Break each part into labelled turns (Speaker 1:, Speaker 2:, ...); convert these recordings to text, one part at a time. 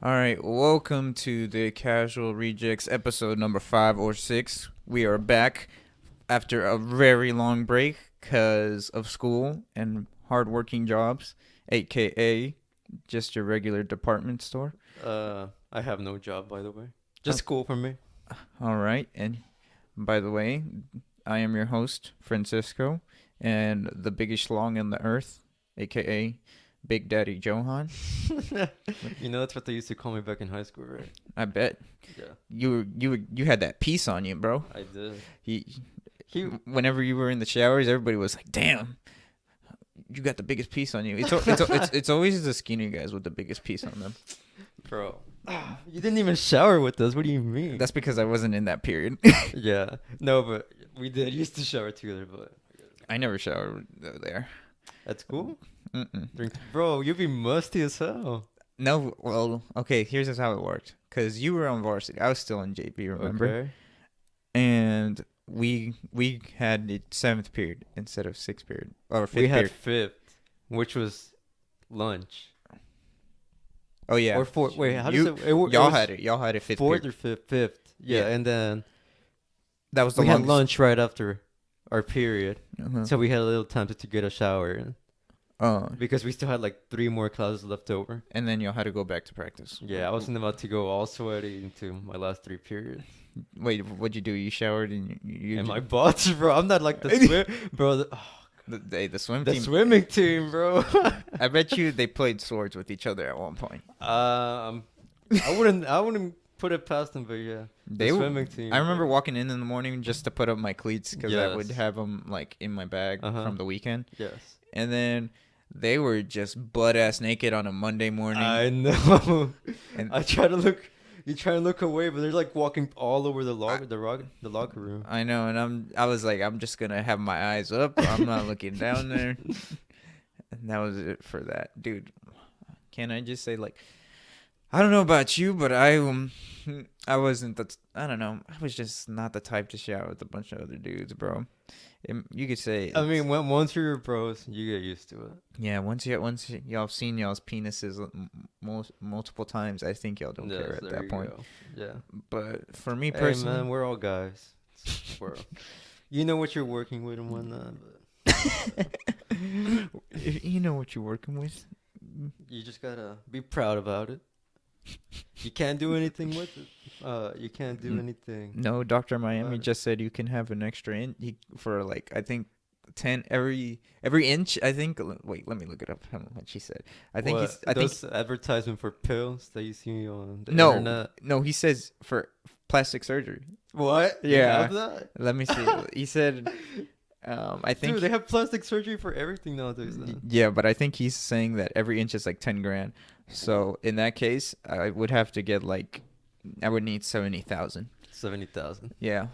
Speaker 1: All right, welcome to the Casual Rejects episode number 5 or 6. We are back after a very long break because of school and hardworking jobs, aka just your regular department store.
Speaker 2: I have no job, by the way. Just school for me.
Speaker 1: All right, and by the way, I am your host, Francisco, and the biggest schlong in the earth, aka Big Daddy Johan.
Speaker 2: That's what they used to call me back in high school, right?
Speaker 1: I bet
Speaker 2: Yeah,
Speaker 1: you had that piece on you, bro.
Speaker 2: I did.
Speaker 1: He whenever you were in the showers, everybody was like, "Damn, you got the biggest piece on you." It's always the skinny guys with the biggest piece on them.
Speaker 2: Bro, you didn't even shower with us. What do you mean?
Speaker 1: That's because I wasn't in that period.
Speaker 2: Yeah, no, but we did used to shower together, but
Speaker 1: I never showered there.
Speaker 2: at school?
Speaker 1: Mm-mm.
Speaker 2: Bro, you'd be musty as hell.
Speaker 1: No, well, okay. Here's just how it worked. Cause you were on varsity, I was still in JV, remember?
Speaker 2: Okay.
Speaker 1: And we had the 7th period instead of 6th period or 5th
Speaker 2: We had
Speaker 1: period.
Speaker 2: fifth, which was lunch.
Speaker 1: Oh yeah,
Speaker 2: Or fourth. Wait, how does
Speaker 1: you,
Speaker 2: it was
Speaker 1: y'all had it. Y'all had it 5th
Speaker 2: fourth
Speaker 1: period.
Speaker 2: or fifth? Yeah,
Speaker 1: Yeah.
Speaker 2: and then
Speaker 1: That was the
Speaker 2: we had
Speaker 1: longest.
Speaker 2: lunch right after our period.
Speaker 1: Uh-huh.
Speaker 2: So we had a little time to get a shower
Speaker 1: Uh,
Speaker 2: because we still had like 3 more classes left over.
Speaker 1: and then y'all had to go back to practice.
Speaker 2: Yeah, I wasn't about to go all sweaty into my last 3 periods.
Speaker 1: Wait, what'd you do? You showered and you
Speaker 2: And my butts, bro. I'm not like the swim, bro.
Speaker 1: the swim
Speaker 2: The
Speaker 1: team.
Speaker 2: swimming team, bro.
Speaker 1: I bet you they played swords with each other at one point.
Speaker 2: I wouldn't put it past them, but yeah,
Speaker 1: They
Speaker 2: the
Speaker 1: were-
Speaker 2: swimming team.
Speaker 1: I remember walking in the morning just to put up my cleats because I would
Speaker 2: Yes.
Speaker 1: have them like in my bag
Speaker 2: Uh-huh.
Speaker 1: from the weekend,
Speaker 2: Yes,
Speaker 1: and then they were just butt ass naked on a Monday morning.
Speaker 2: I know.
Speaker 1: And
Speaker 2: I try to look. You try to look away, but they're like walking all over the locker room.
Speaker 1: I know, and I was like, I'm just gonna have my eyes up. I'm not looking down there. And that was it for that, dude. Can I just say, like, I don't know about you, but I wasn't I don't know. I was just not the type to shower with a bunch of other dudes, bro. You could say.
Speaker 2: I mean, once you're bros, you get used to it.
Speaker 1: Yeah. Once y'all seen y'all's penises multiple times, I think y'all don't care
Speaker 2: Yes,
Speaker 1: at
Speaker 2: there
Speaker 1: that
Speaker 2: you
Speaker 1: point.
Speaker 2: go. Yeah.
Speaker 1: But for me
Speaker 2: Hey
Speaker 1: personally,
Speaker 2: man, we're all guys. We're, you know what you're working with and whatnot, but
Speaker 1: you know what you're working with.
Speaker 2: you just gotta be proud about it. You can't do anything with it. You can't do anything.
Speaker 1: No, Dr. Miami
Speaker 2: Alright.
Speaker 1: just said you can have an extra inch for like I think 10 every inch. I think. Wait, let me look it up. How much he said? I think
Speaker 2: What,
Speaker 1: he's. I think
Speaker 2: those advertisement for pills that you see on the
Speaker 1: no,
Speaker 2: internet.
Speaker 1: no. He says for plastic surgery.
Speaker 2: What? You
Speaker 1: Yeah.
Speaker 2: have that?
Speaker 1: Let me see. He said. I think.
Speaker 2: Dude, they have plastic surgery for everything nowadays. Then.
Speaker 1: Yeah, but I think he's saying that every inch is like 10 grand. So in that case, I would have to get like, I would need 70,000.
Speaker 2: 70,000.
Speaker 1: Yeah.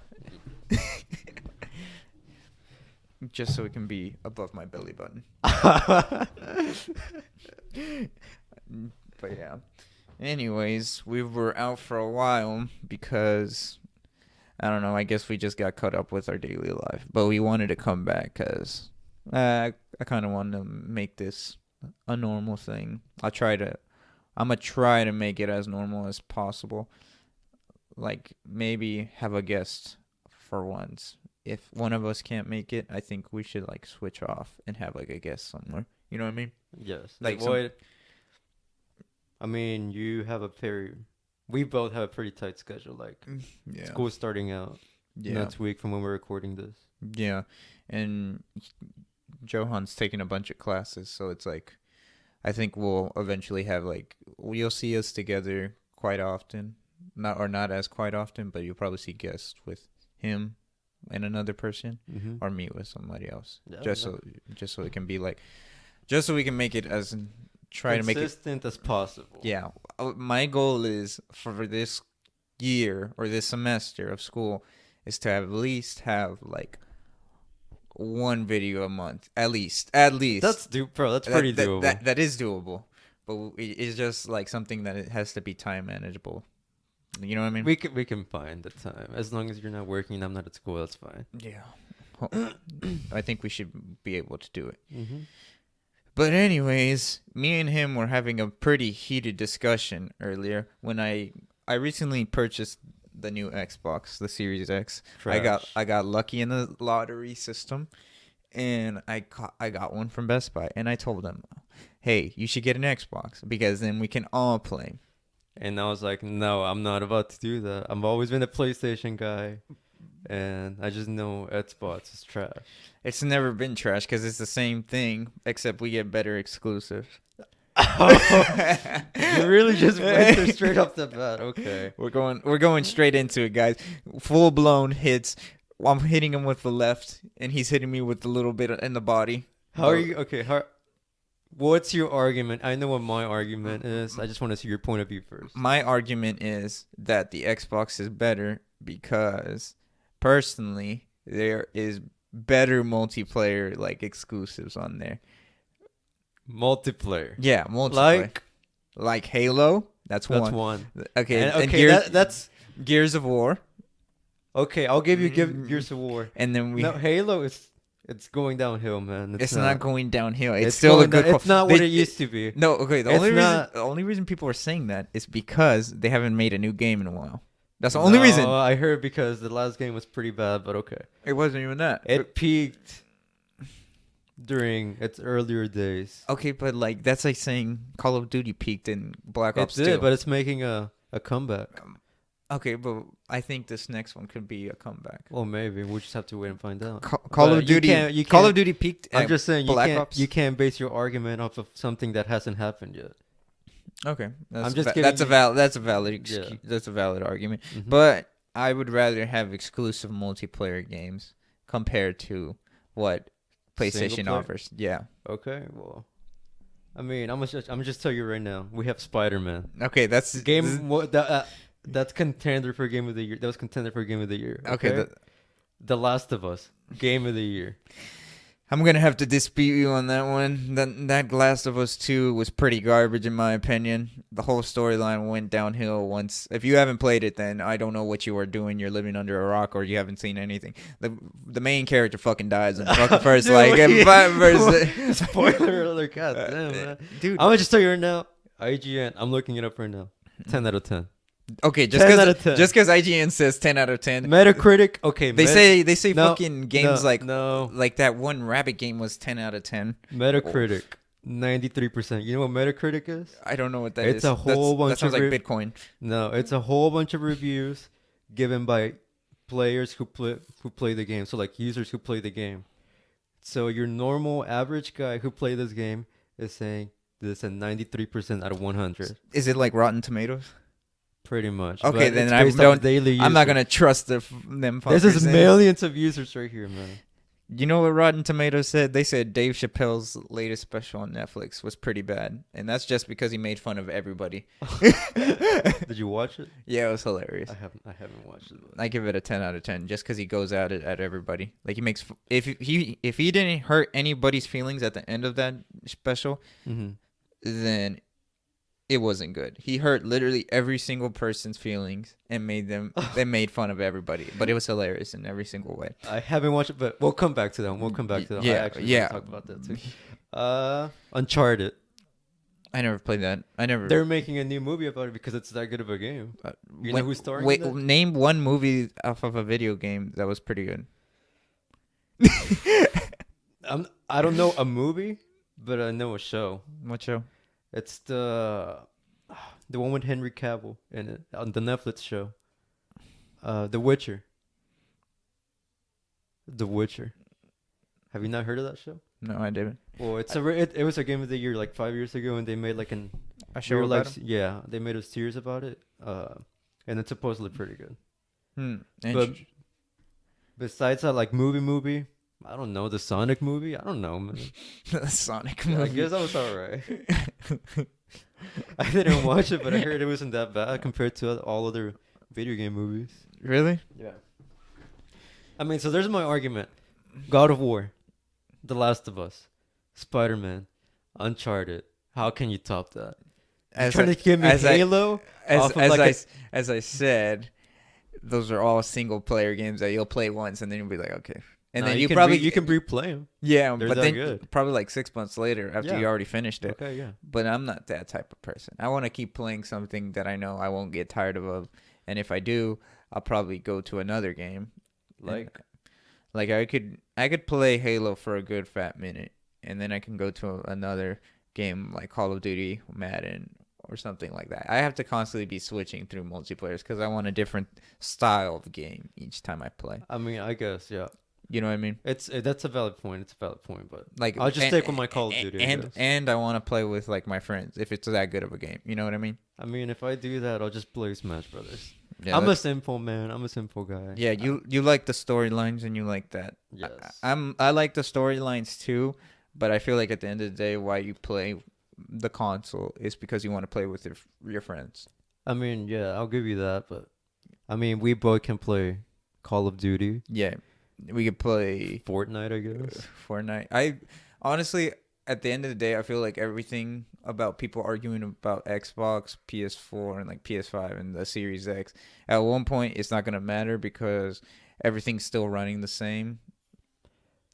Speaker 1: Just so it can be above my belly button. But yeah. Anyways, we were out for a while because, I don't know, I guess we just got caught up with our daily life. But we wanted to come back because I kind of want to make this a normal thing. I'm going to try to make it as normal as possible. Like, maybe have a guest for once. If one of us can't make it, I think we should, like, switch off and have, like, a guest somewhere. You know what I mean?
Speaker 2: Yes.
Speaker 1: Like
Speaker 2: Avoid. I mean, we both have a pretty tight schedule. Like,
Speaker 1: Yeah.
Speaker 2: school's starting out next week from when we're recording this.
Speaker 1: Yeah. And Johan's taking a bunch of classes, so it's like, I think we'll eventually have, like, you'll see us together quite often. Not as quite often, but you'll probably see guests with him and another person,
Speaker 2: Mm-hmm.
Speaker 1: or me with somebody else.
Speaker 2: Yeah,
Speaker 1: just so it can be like, just so we can make it as try to make it.
Speaker 2: Consistent as possible.
Speaker 1: Yeah, my goal is for this year or this semester of school is to at least have like one video a month, at least.
Speaker 2: That's bro. That's pretty doable.
Speaker 1: That is doable, but it's just like something that it has to be time manageable. You know what I mean?
Speaker 2: We can find the time as long as you're not working. I'm not at school. That's fine.
Speaker 1: Yeah. I think we should be able to do it.
Speaker 2: Mm-hmm.
Speaker 1: But anyways, me and him were having a pretty heated discussion earlier when I recently purchased the new Xbox, the Series X.
Speaker 2: Trash.
Speaker 1: I got lucky in the lottery system, and I got one from Best Buy, and I told them, "Hey, you should get an Xbox because then we can all play."
Speaker 2: And I was like, no, I'm not about to do that. I've always been a PlayStation guy, and I just know Xbox is trash.
Speaker 1: It's never been trash because it's the same thing, except we get better exclusives.
Speaker 2: You really just went there straight off the bat. Okay.
Speaker 1: We're going straight into it, guys. Full blown hits. I'm hitting him with the left, and he's hitting me with the little bit in the body.
Speaker 2: How are you? Okay. What's your argument? I know what my argument is. I just want to see your point of view first.
Speaker 1: My argument is that the Xbox is better because, personally, there is better multiplayer like exclusives on there.
Speaker 2: Multiplayer.
Speaker 1: Yeah, multiplayer. Like Halo. That's one.
Speaker 2: That's one.
Speaker 1: Okay.
Speaker 2: And, okay.
Speaker 1: Gears,
Speaker 2: That's
Speaker 1: Gears of War.
Speaker 2: okay. I'll give you Gears of War.
Speaker 1: And then
Speaker 2: No, Halo is. It's going downhill, man.
Speaker 1: It's not going downhill. It's still a good.
Speaker 2: It's not what it used to be.
Speaker 1: No, okay.
Speaker 2: It's
Speaker 1: The only reason people are saying that is because they haven't made a new game in a while. That's the only reason.
Speaker 2: I heard because the last game was pretty bad, but okay.
Speaker 1: It wasn't even that.
Speaker 2: It peaked during its earlier days.
Speaker 1: Okay, but like that's like saying Call of Duty peaked in Black Ops 2.
Speaker 2: It did, but it's making a comeback.
Speaker 1: Okay, but I think this next one could be a comeback.
Speaker 2: Well, maybe we'll just have to wait and find out.
Speaker 1: Call of Duty. Call of Duty peaked.
Speaker 2: I'm just saying
Speaker 1: Black Ops.
Speaker 2: you can't base your argument off of something that hasn't happened yet.
Speaker 1: Okay,
Speaker 2: That's
Speaker 1: a valid excuse.
Speaker 2: Yeah.
Speaker 1: That's a valid argument.
Speaker 2: Mhm.
Speaker 1: But I would rather have exclusive multiplayer games compared to what PlayStation
Speaker 2: Single player?
Speaker 1: offers. Yeah.
Speaker 2: Okay, well, I mean, I'm just tell you right now, we have Spider-Man.
Speaker 1: Okay, that's
Speaker 2: That's contender for game of the year. That was contender for game of the year.
Speaker 1: Okay.
Speaker 2: The Last of Us, game of the year.
Speaker 1: I'm gonna have to dispute you on that one. That Last of Us 2 was pretty garbage in my opinion. The whole storyline went downhill once. If you haven't played it, then I don't know what you are doing. You're living under a rock, or you haven't seen anything. The main character fucking dies in the fucking first
Speaker 2: Spoiler alert! God damn, man.
Speaker 1: Dude.
Speaker 2: I'm gonna just tell you right now. IGN. I'm looking it up right now. 10 out of 10.
Speaker 1: Okay,
Speaker 2: 10 out of 10.
Speaker 1: just because IGN says 10 out of 10.
Speaker 2: Metacritic. Okay,
Speaker 1: They say
Speaker 2: no,
Speaker 1: fucking games like
Speaker 2: no.
Speaker 1: like that one Rabbit game was 10 out of 10.
Speaker 2: Metacritic 93%. You know what Metacritic is?
Speaker 1: I don't know what that is.
Speaker 2: It's a whole bunch
Speaker 1: that sounds
Speaker 2: of
Speaker 1: like Bitcoin.
Speaker 2: No, it's a whole bunch of reviews given by players who play the game. So like users who play the game. So your normal average guy who play this game is saying this at 93% out of 100.
Speaker 1: Is it like Rotten Tomatoes?
Speaker 2: Pretty much.
Speaker 1: Okay,
Speaker 2: But
Speaker 1: then
Speaker 2: it's
Speaker 1: I
Speaker 2: based off
Speaker 1: don't.
Speaker 2: daily
Speaker 1: I'm not
Speaker 2: usage.
Speaker 1: gonna trust them.
Speaker 2: This is
Speaker 1: fuckers then.
Speaker 2: millions of users right here, man.
Speaker 1: You know what Rotten Tomatoes said? They said Dave Chappelle's latest special on Netflix was pretty bad, and that's just because he made fun of everybody.
Speaker 2: Did you watch it?
Speaker 1: Yeah, it was hilarious.
Speaker 2: I haven't watched it.
Speaker 1: I give it a 10 out of 10 just because he goes at it at everybody. Like he makes if he didn't hurt anybody's feelings at the end of that special,
Speaker 2: Mm-hmm.
Speaker 1: then it wasn't good. He hurt literally every single person's feelings and made fun of everybody. But it was hilarious in every single way.
Speaker 2: I haven't watched it, but we'll come back to that. We'll come back to that. I actually want to talk about that too. Uncharted.
Speaker 1: I never played that.
Speaker 2: They're making a new movie about it because it's that good of a game. You know who's starring?
Speaker 1: Wait,
Speaker 2: in that?
Speaker 1: name one movie off of a video game that was pretty good.
Speaker 2: I don't know a movie, but I know a show.
Speaker 1: What show?
Speaker 2: It's the one with Henry Cavill in it on the Netflix show. The Witcher. The Witcher. Have you not heard of that show?
Speaker 1: No, I didn't.
Speaker 2: Well, it was a game of the year like 5 years ago, and they made like
Speaker 1: A show about him?
Speaker 2: yeah, they made a series about it. And it's supposedly pretty good.
Speaker 1: But
Speaker 2: Besides that, like movie, I don't know, the Sonic movie. I don't know, man.
Speaker 1: the Sonic
Speaker 2: Yeah,
Speaker 1: movie.
Speaker 2: I guess that was alright. I didn't watch it, but I heard it wasn't that bad compared to all other video game movies.
Speaker 1: Really?
Speaker 2: Yeah. I mean, so there's my argument: God of War, The Last of Us, Spider-Man, Uncharted. How can you top that? Trying to give me Halo?
Speaker 1: As I said, those are all single player games that you'll play once and then you'll be like, okay. And
Speaker 2: Nah,
Speaker 1: then
Speaker 2: you
Speaker 1: you
Speaker 2: can
Speaker 1: probably
Speaker 2: you can replay them.
Speaker 1: yeah,
Speaker 2: They're
Speaker 1: but
Speaker 2: that
Speaker 1: then
Speaker 2: good.
Speaker 1: probably like 6 months later after
Speaker 2: Yeah.
Speaker 1: you already finished it.
Speaker 2: Okay, yeah.
Speaker 1: But I'm not that type of person. I want to keep playing something that I know I won't get tired of, and if I do, I'll probably go to another game. And,
Speaker 2: Like,
Speaker 1: like I could play Halo for a good fat minute, and then I can go to another game like Call of Duty, Madden, or something like that. I have to constantly be switching through multiplayers because I want a different style of game each time I play.
Speaker 2: I mean, I guess, yeah.
Speaker 1: You know what I mean?
Speaker 2: That's a valid point. It's a valid point, but
Speaker 1: Like
Speaker 2: I'll just stick with my Call of Duty, I
Speaker 1: and
Speaker 2: guess.
Speaker 1: and I want to play with like my friends if it's that good of a game. You know what I mean?
Speaker 2: I mean, if I do that, I'll just play Smash Brothers.
Speaker 1: Yeah,
Speaker 2: I'm a simple man. I'm a simple guy.
Speaker 1: yeah. You like the storylines and you like that.
Speaker 2: Yes.
Speaker 1: I like the storylines too, but I feel like at the end of the day, why you play the console is because you want to play with your friends.
Speaker 2: I mean, yeah, I'll give you that, but I mean, we both can play Call of Duty,
Speaker 1: Yeah, we could play
Speaker 2: Fortnite, I guess.
Speaker 1: Fortnite. I honestly, at the end of the day, I feel like everything about people arguing about Xbox, PS4, and like PS5 and the Series X, at one point it's not gonna matter because everything's still running the same.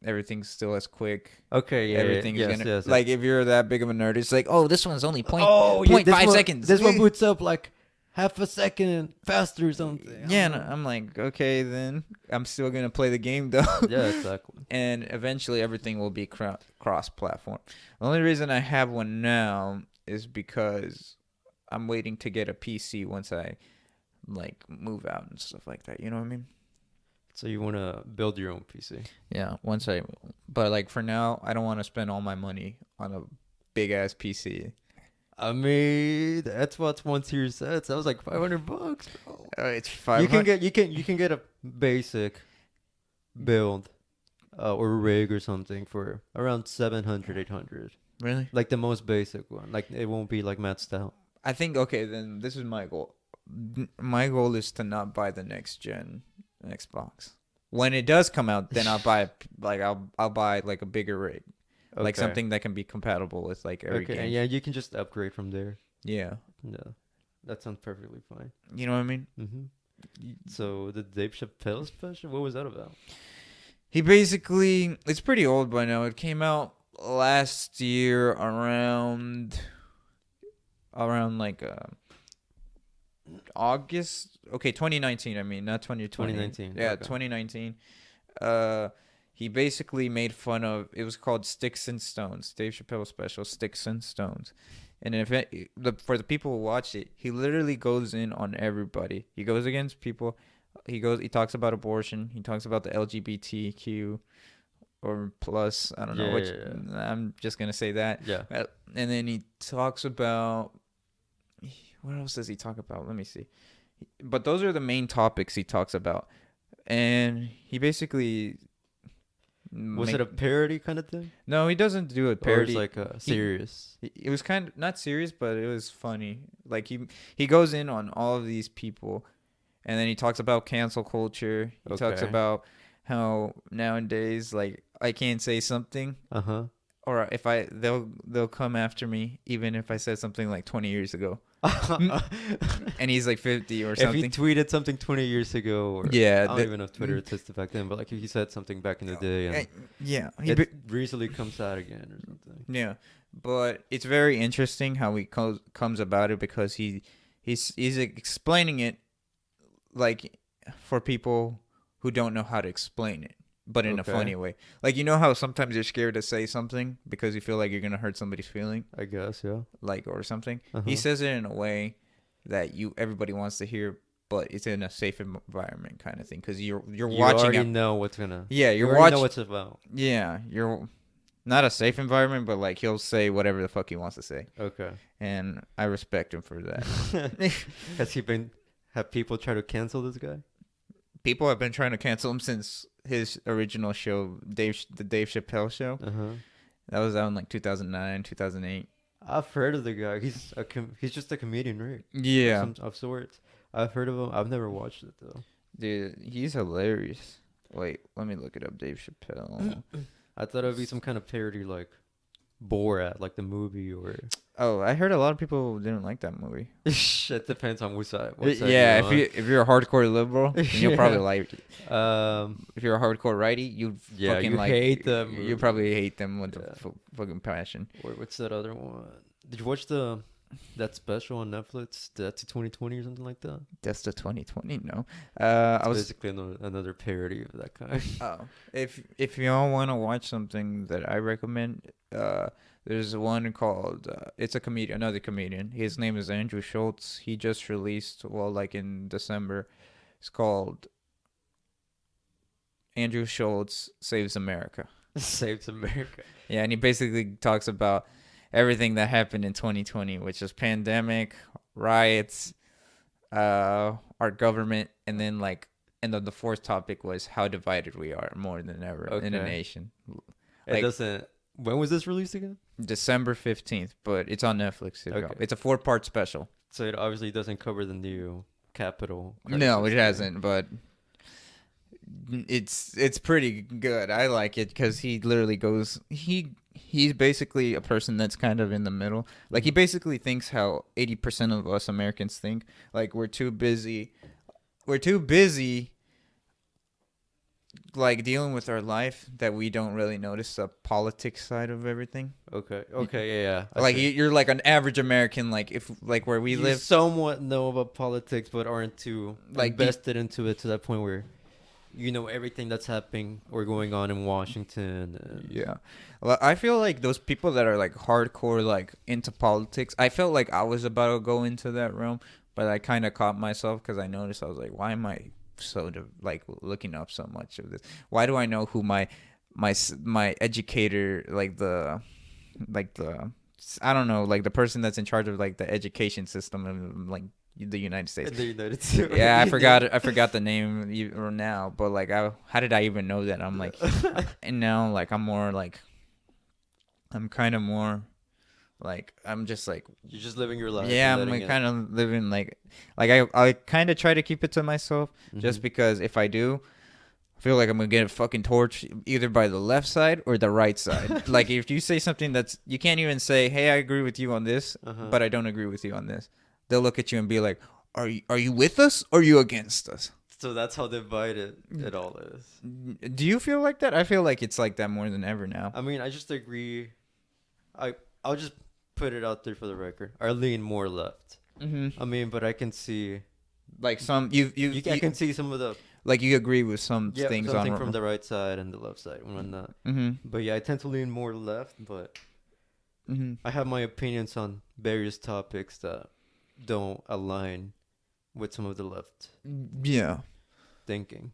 Speaker 1: Everything's still as quick.
Speaker 2: Okay, yeah,
Speaker 1: Everything's
Speaker 2: yes,
Speaker 1: gonna
Speaker 2: yes,
Speaker 1: like if you're that big of a nerd, it's like, oh, this one's only
Speaker 2: yeah,
Speaker 1: point
Speaker 2: this
Speaker 1: 5
Speaker 2: one-
Speaker 1: seconds.
Speaker 2: This one boots up like half a second faster or something.
Speaker 1: Yeah, and I'm like, okay, then I'm still gonna play the game though.
Speaker 2: Yeah, exactly.
Speaker 1: And eventually everything will be cross-platform. The only reason I have one now is because I'm waiting to get a PC once I like move out and stuff like that. You know what I mean?
Speaker 2: So you want to build your own PC?
Speaker 1: Yeah, but like for now, I don't want to spend all my money on a big ass PC.
Speaker 2: I mean, the Xbox One Series sets. That was like $500, bro.
Speaker 1: It's 500.
Speaker 2: You can get a basic build or rig or something for around 700, 800.
Speaker 1: Really?
Speaker 2: Like the most basic one. Like it won't be like maxed out.
Speaker 1: I think okay, then this is my goal. My goal is to not buy the next gen Xbox. When it does come out, then I'll buy I'll buy like a bigger rig. Like
Speaker 2: Okay.
Speaker 1: something that can be compatible with like every
Speaker 2: Okay,
Speaker 1: game.
Speaker 2: yeah, you can just upgrade from there.
Speaker 1: Yeah.
Speaker 2: Yeah, that sounds perfectly fine.
Speaker 1: You know what I mean?
Speaker 2: So the Dave Chappelle special, what was that about?
Speaker 1: He basically, it's pretty old by now. It came out last year around like August. Okay, 2019. I mean, not 2020.
Speaker 2: 2019.
Speaker 1: Yeah,
Speaker 2: Okay.
Speaker 1: 2019. He basically made fun of. It was called Sticks and Stones. Dave Chappelle special, Sticks and Stones. And for the people who watched it, he literally goes in on everybody. He goes against people. He talks about abortion. He talks about the LGBTQ or plus. I don't know which.
Speaker 2: Yeah.
Speaker 1: I'm just gonna say that.
Speaker 2: Yeah.
Speaker 1: And then he talks about. What else does he talk about? Let me see. But those are the main topics he talks about. And he basically.
Speaker 2: Was it a parody kind of thing?
Speaker 1: No, he doesn't do a
Speaker 2: Or
Speaker 1: parody.
Speaker 2: it's like serious?
Speaker 1: It was kind of not serious, but it was funny. Like he goes in on all of these people, and then he talks about cancel culture. He talks
Speaker 2: Okay.
Speaker 1: about how nowadays, like I can't say something, or if they'll come after me even if I said something like 20 years ago, and he's like 50 or
Speaker 2: If
Speaker 1: something.
Speaker 2: he tweeted something 20 years ago, or
Speaker 1: Yeah,
Speaker 2: I don't even know if Twitter existed back then, but like if he said something back in the day, and
Speaker 1: yeah,
Speaker 2: it recently comes out again or something.
Speaker 1: yeah, but it's very interesting how he comes about it because he's explaining it like for people who don't know how to explain it, but in a
Speaker 2: Okay.
Speaker 1: funny way. Like you know how sometimes you're scared to say something because you feel like you're gonna hurt somebody's feeling,
Speaker 2: I guess, yeah.
Speaker 1: like or something.
Speaker 2: Uh-huh.
Speaker 1: He says it in a way that everybody wants to hear, but it's in a safe environment kind of thing because you're
Speaker 2: You
Speaker 1: watching.
Speaker 2: already know what's gonna.
Speaker 1: Yeah,
Speaker 2: You
Speaker 1: you're
Speaker 2: already
Speaker 1: watching.
Speaker 2: know what it's about.
Speaker 1: Yeah, you're not a safe environment, but like he'll say whatever the fuck he wants to say,
Speaker 2: Okay.
Speaker 1: and I respect him for that.
Speaker 2: Have people try to cancel this guy?
Speaker 1: People have been trying to cancel him since his original show, the Dave Chappelle show. That was out in like 2009, 2008.
Speaker 2: I've heard of the guy. He's just a comedian, right?
Speaker 1: Yeah,
Speaker 2: Of sorts. I've heard of him. I've never watched it though.
Speaker 1: dude, he's hilarious. Wait, let me look it up. Dave Chappelle.
Speaker 2: I thought it would be some kind of parody, like Borat, like the movie, or
Speaker 1: Oh, I heard a lot of people didn't like that movie.
Speaker 2: it depends on which side. What side
Speaker 1: Yeah,
Speaker 2: you're
Speaker 1: if you're a hardcore liberal, then you'll probably
Speaker 2: Yeah.
Speaker 1: like it.
Speaker 2: on.
Speaker 1: If you're a hardcore righty, you'd
Speaker 2: Yeah,
Speaker 1: fucking
Speaker 2: you
Speaker 1: like.
Speaker 2: hate the
Speaker 1: You
Speaker 2: movie.
Speaker 1: probably hate them with
Speaker 2: Yeah.
Speaker 1: the fucking passion.
Speaker 2: Or what's that other one? Did you watch that special on Netflix? That's 2020 or something like that.
Speaker 1: That's the 2020. No,
Speaker 2: It's
Speaker 1: I was.
Speaker 2: basically another parody of that kind.
Speaker 1: Oh, if y'all want to watch something that I recommend, there's one called. It's a comedian, another comedian. His name is Andrew Schultz. He just released, well, like in December. It's called Andrew Schultz Saves America.
Speaker 2: Saves America.
Speaker 1: Yeah, and he basically talks about everything that happened in 2020, which is pandemic, riots, our government, and then and then the fourth topic was how divided we are more than ever in a
Speaker 2: Okay.
Speaker 1: nation.
Speaker 2: It
Speaker 1: Like
Speaker 2: doesn't. When was this released again?
Speaker 1: December 15th, but it's on Netflix.
Speaker 2: Okay.
Speaker 1: It's a 4-part special.
Speaker 2: So it obviously doesn't cover the new Capitol.
Speaker 1: No, it
Speaker 2: crisis.
Speaker 1: hasn't, but it's pretty good. I like it because he literally goes he's basically a person that's kind of in the middle. Like he basically thinks how 80% of us Americans think. Like we're too busy like dealing with our life that we don't really notice the politics side of everything.
Speaker 2: Okay. Okay. Yeah. I
Speaker 1: Like
Speaker 2: see.
Speaker 1: you're like an average American, like if like where we
Speaker 2: You
Speaker 1: live.
Speaker 2: somewhat know about politics, but aren't too
Speaker 1: Like,
Speaker 2: invested into it to that point where you know everything that's happening or going on in Washington. And
Speaker 1: Yeah. Well, I feel like those people that are like hardcore, like into politics, I felt like I was about to go into that realm, but I kind of caught myself because I noticed I was like, why am I like looking up so much of this? Why do I know who my educator, like the, I don't know, like the person that's in charge of like the education system of like the United States.
Speaker 2: in the United States.
Speaker 1: Yeah, I forgot the name now, but like how did I even know that? I'm like, and now like I'm kind of more like I'm just like,
Speaker 2: You're just living your life.
Speaker 1: yeah,
Speaker 2: and
Speaker 1: I'm
Speaker 2: letting
Speaker 1: like kind of living like I kind of try to keep it to myself just
Speaker 2: Mhm.
Speaker 1: because if I do, I feel like I'm gonna get a fucking torch either by the left side or the right side. Like if you say something that's you can't even say, hey, I agree with you on this,
Speaker 2: Uh-huh.
Speaker 1: but I don't agree with you on this. They'll look at you and be like, are you with us or are you against us?
Speaker 2: So that's how divided it all is.
Speaker 1: Do you feel like that? I feel like it's like that more than ever now.
Speaker 2: I mean, I just agree. I'll just put it out there for the record. I lean more left.
Speaker 1: Mm-hmm.
Speaker 2: I mean, but I can see.
Speaker 1: Like some
Speaker 2: I can see some of the
Speaker 1: like you agree with some things
Speaker 2: something
Speaker 1: on
Speaker 2: from the right side and the left side and whatnot.
Speaker 1: Mm-hmm.
Speaker 2: But yeah, I tend to lean more left. But
Speaker 1: Mm-hmm.
Speaker 2: I have my opinions on various topics that don't align with some of the left
Speaker 1: Yeah.
Speaker 2: thinking.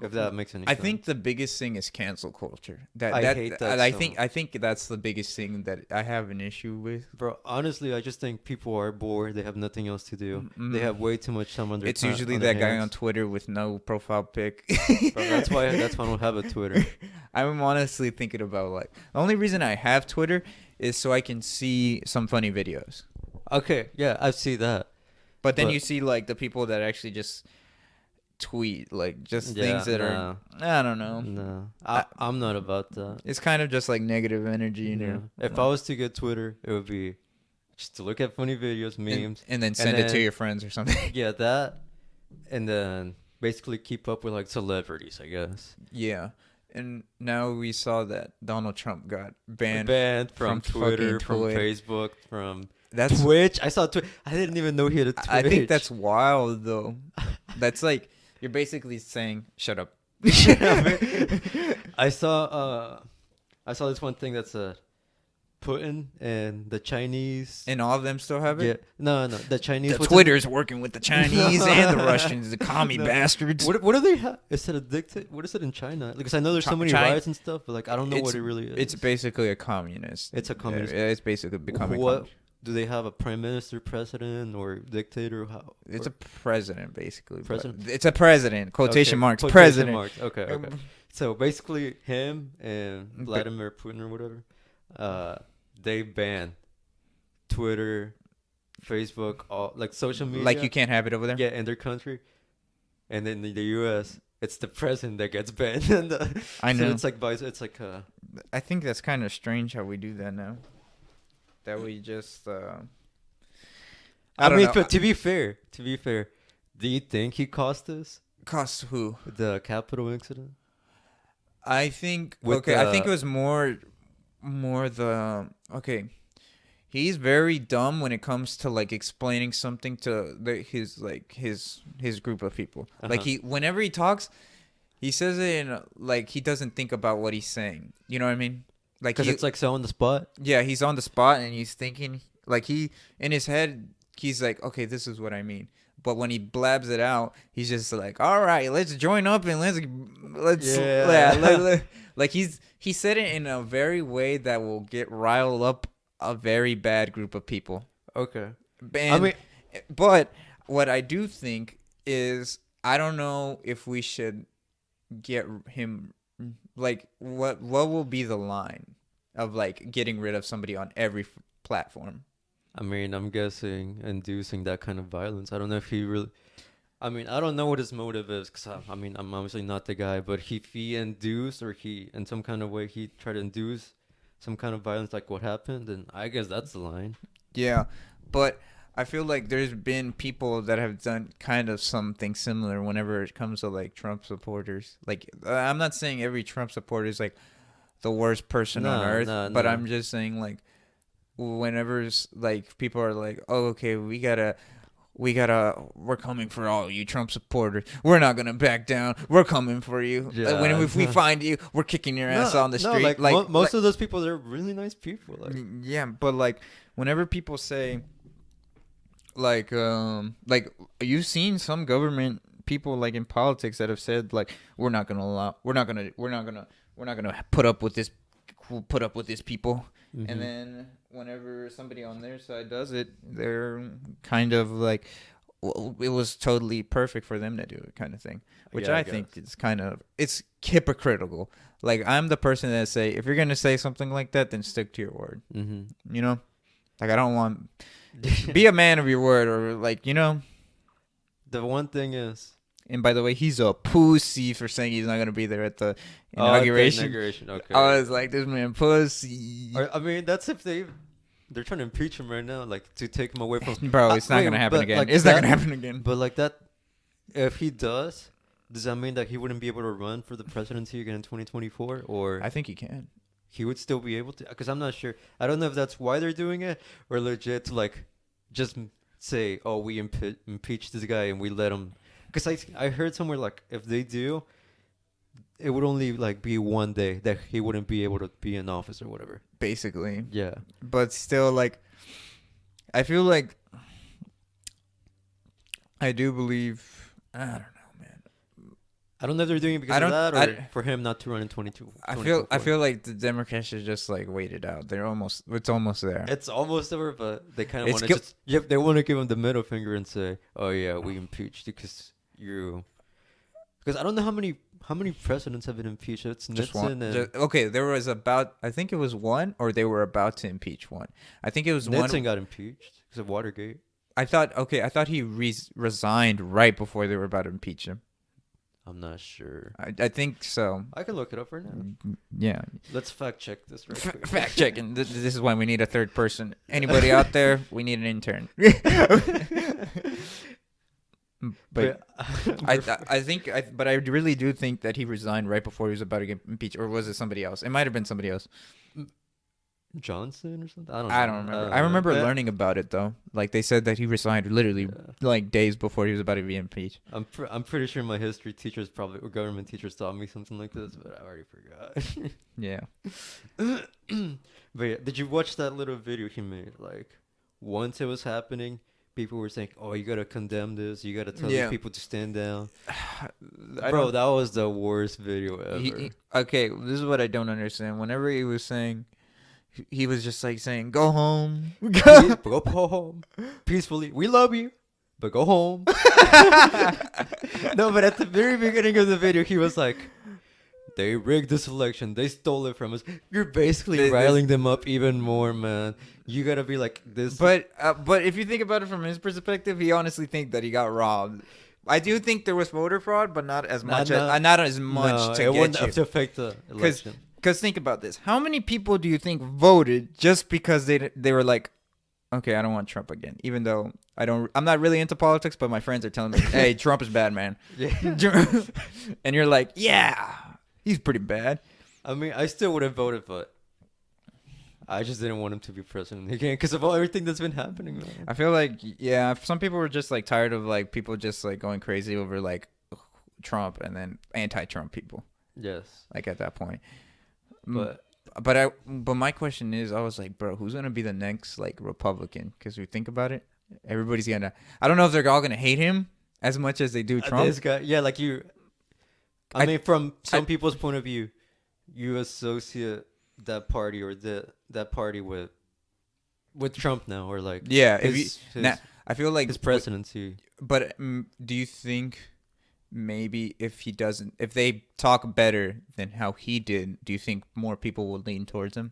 Speaker 2: If that makes any
Speaker 1: I
Speaker 2: sense.
Speaker 1: think the biggest thing is cancel culture.
Speaker 2: I hate that
Speaker 1: I
Speaker 2: so
Speaker 1: think I think that's the biggest thing that I have an issue with.
Speaker 2: Bro, honestly, I just think people are bored. They have nothing else to do.
Speaker 1: Mm.
Speaker 2: They have way too much time on their
Speaker 1: It's
Speaker 2: time.
Speaker 1: usually
Speaker 2: on their
Speaker 1: that guy on
Speaker 2: hands.
Speaker 1: Twitter with no profile pic.
Speaker 2: Bro, that's why I don't have a Twitter.
Speaker 1: I'm honestly thinking about like the only reason I have Twitter is so I can see some funny videos.
Speaker 2: Okay, yeah, I see that.
Speaker 1: But then
Speaker 2: But-
Speaker 1: you see like the people that actually just tweet like just things that
Speaker 2: nah,
Speaker 1: are I don't know.
Speaker 2: No, I'm not about that.
Speaker 1: It's kind of just like negative energy, you know.
Speaker 2: If I was to get Twitter, it would be just to look at funny videos, memes,
Speaker 1: and then send it to
Speaker 2: then-
Speaker 1: your friends or something.
Speaker 2: yeah, that, and then basically keep up with like celebrities, I guess.
Speaker 1: Yeah. And now we saw that Donald Trump got banned.
Speaker 2: Banned from
Speaker 1: from
Speaker 2: Twitter,
Speaker 1: fucking
Speaker 2: from
Speaker 1: Twitter.
Speaker 2: Facebook, from
Speaker 1: That's
Speaker 2: Twitch. I saw Twitch. I didn't even know he had a Twitch.
Speaker 1: I think that's wild though. That's like you're basically saying shut up.
Speaker 2: I saw this one thing that's Putin and the Chinese.
Speaker 1: And all of them still have
Speaker 2: Yeah,
Speaker 1: it?
Speaker 2: no, the Chinese.
Speaker 1: The
Speaker 2: what's
Speaker 1: Twitter's working with the Chinese and the Russians, the commie
Speaker 2: No.
Speaker 1: bastards.
Speaker 2: What do they have? Is it a dictate? What is it in China? Because I know there's so many
Speaker 1: China-
Speaker 2: riots and stuff, but like I don't know what it really is.
Speaker 1: It's basically a communist.
Speaker 2: It's a communist.
Speaker 1: Yeah, it's basically becoming
Speaker 2: What
Speaker 1: communist.
Speaker 2: do they have? A prime minister, president, or dictator? How?
Speaker 1: It's
Speaker 2: or-
Speaker 1: a president basically. but
Speaker 2: President?
Speaker 1: It's a president. Quotation
Speaker 2: Okay,
Speaker 1: marks.
Speaker 2: quotation
Speaker 1: President.
Speaker 2: marks. Okay, okay. So basically, him and Vladimir Putin or whatever, they ban Twitter, Facebook, all like social media.
Speaker 1: Like you can't have it over there.
Speaker 2: Yeah, in their country. and then in the U.S. it's the president that gets banned. And
Speaker 1: I
Speaker 2: so
Speaker 1: know.
Speaker 2: it's like
Speaker 1: I think that's kind of strange how we do that now. That we just I don't
Speaker 2: mean,
Speaker 1: know.
Speaker 2: but to be fair, do you think he caused this?
Speaker 1: Cost who?
Speaker 2: The Capitol incident?
Speaker 1: I think
Speaker 2: With
Speaker 1: okay. I think it
Speaker 2: the
Speaker 1: was more the okay. He's very dumb when it comes to like explaining something to his group of people. Like
Speaker 2: uh-huh.
Speaker 1: whenever he talks, he says it in like he doesn't think about what he's saying. You know what I mean? Like
Speaker 2: Because it's like so on the spot.
Speaker 1: yeah, he's on the spot and he's thinking like he in his head he's like, okay, this is what I mean. But when he blabs it out, he's just like, all right, let's join up and
Speaker 2: Yeah.
Speaker 1: like he said it in a very way that will get riled up a very bad group of people.
Speaker 2: Okay. I
Speaker 1: And
Speaker 2: mean,
Speaker 1: but what I do think is I don't know if we should get him like what will be the line of like getting rid of somebody on every platform.
Speaker 2: I'm guessing inducing that kind of violence. I don't know if he really. I mean, I don't know what his motive is, because I mean, I'm obviously not the guy, but if he induced or he, in some kind of way, he tried to induce some kind of violence, like what happened, then I guess that's the line.
Speaker 1: Yeah, but I feel like there's been people that have done kind of something similar whenever it comes to like Trump supporters. Like I'm not saying every Trump supporter is like the worst person on earth, but I'm just saying like whenever like people are like, oh, okay, we're coming for all you Trump supporters. We're not gonna back down. We're coming for you.
Speaker 2: Yeah.
Speaker 1: When if we find you, we're kicking your ass on the street.
Speaker 2: Like most of those people, they're really nice people. Like,
Speaker 1: yeah, but like whenever people say like you've seen some government people like in politics that have said like we're not gonna put up with this people.
Speaker 2: mm-hmm.
Speaker 1: And then whenever somebody on their side does it, they're kind of like, well, it was totally perfect for them to do it, kind of thing. Which
Speaker 2: Yeah,
Speaker 1: I
Speaker 2: guess.
Speaker 1: think is it's hypocritical. Like I'm the person that say if you're gonna say something like that, then stick to your word.
Speaker 2: Mm-hmm.
Speaker 1: You know, like I don't want be a man of your word, or like
Speaker 2: The one thing is,
Speaker 1: And by the way, he's a pussy for saying he's not gonna be there at the inauguration.
Speaker 2: Okay.
Speaker 1: I was like, this man pussy.
Speaker 2: I mean, that's if they're trying to impeach him right now, like to take him away from.
Speaker 1: Bro, it's not gonna happen
Speaker 2: but
Speaker 1: again.
Speaker 2: like
Speaker 1: It's not gonna happen again.
Speaker 2: But like that, if he does that mean that he wouldn't be able to run for the presidency again in 2024, or
Speaker 1: I think he can.
Speaker 2: he would still be able to? Because I'm not sure. I don't know if that's why they're doing it, or legit to like just say, oh, we impeach this guy and we let him. Because I heard somewhere like if they do, it would only like be one day that he wouldn't be able to be in office or whatever.
Speaker 1: Basically.
Speaker 2: Yeah.
Speaker 1: But still, like, I feel like I do believe. I don't know, man.
Speaker 2: I don't know if they're doing it because of that or for him not to run in 22.
Speaker 1: I feel like the Democrats should just like wait it out. It's almost there.
Speaker 2: It's almost over, but they kind of want to they want to give him the middle finger and say, "Oh yeah, we impeached you because I don't know how many presidents have been impeached. It's
Speaker 1: Just
Speaker 2: Nixon
Speaker 1: one.
Speaker 2: and
Speaker 1: Okay, there was I think it was one, or they were about to impeach one. I think it was
Speaker 2: Nixon
Speaker 1: one.
Speaker 2: got impeached because of Watergate.
Speaker 1: I thought he resigned right before they were about to impeach him.
Speaker 2: I'm not sure.
Speaker 1: I think so.
Speaker 2: I can look it up right now.
Speaker 1: Yeah.
Speaker 2: Let's fact check this right quick.
Speaker 1: Fact checking. This is why we need a third person. Anybody out there? We need an intern. But I really do think that he resigned right before he was about to get impeached, or was it somebody else? It might have been somebody else.
Speaker 2: Johnson or something.
Speaker 1: I don't remember. I remember learning about it though. Like they said that he resigned literally like days before he was about to be impeached.
Speaker 2: I'm pretty sure my history teachers or government teachers taught me something like this, but I already forgot.
Speaker 1: Yeah.
Speaker 2: But yeah, did you watch that little video he made? Like once it was happening, people were saying, "Oh, you gotta condemn this. You gotta tell these people to stand down." Bro, that was the worst video ever.
Speaker 1: Okay, this is what I don't understand. Whenever he was saying, he was just like saying, "Go home,
Speaker 2: go home peacefully. We love you, but go home." No, but at the very beginning of the video, he was like, "They rigged this election. They stole it from us." You're basically riling them up even more, man. You gotta be like this.
Speaker 1: But if you think about it from his perspective, he honestly think that he got robbed. I do think there was voter fraud, but not as much.
Speaker 2: Not,
Speaker 1: Not as much
Speaker 2: no,
Speaker 1: to
Speaker 2: it wouldn't
Speaker 1: get you.
Speaker 2: have to affect the election.
Speaker 1: Because think about this: how many people do you think voted just because they were like, okay, I don't want Trump again, even though I'm not really into politics, but my friends are telling me, hey, Trump is bad, man.
Speaker 2: Yeah.
Speaker 1: And you're like, yeah, he's pretty bad.
Speaker 2: I mean, I still would have voted, but I just didn't want him to be president again because of everything that's been happening, man.
Speaker 1: I feel like, yeah, some people were just like tired of like people just like going crazy over like Trump and then anti-Trump people.
Speaker 2: Yes.
Speaker 1: Like at that point.
Speaker 2: But
Speaker 1: But my question is, I was like, bro, who's gonna be the next like Republican? Because we think about it, everybody's gonna. I don't know if they're all gonna hate him as much as they do Trump.
Speaker 2: this guy, yeah, like you. I mean, from some people's point of view, you associate that party or that party with Trump now, or like
Speaker 1: yeah. I feel like
Speaker 2: his presidency.
Speaker 1: But do you think maybe if they talk better than how he did, do you think more people will lean towards him?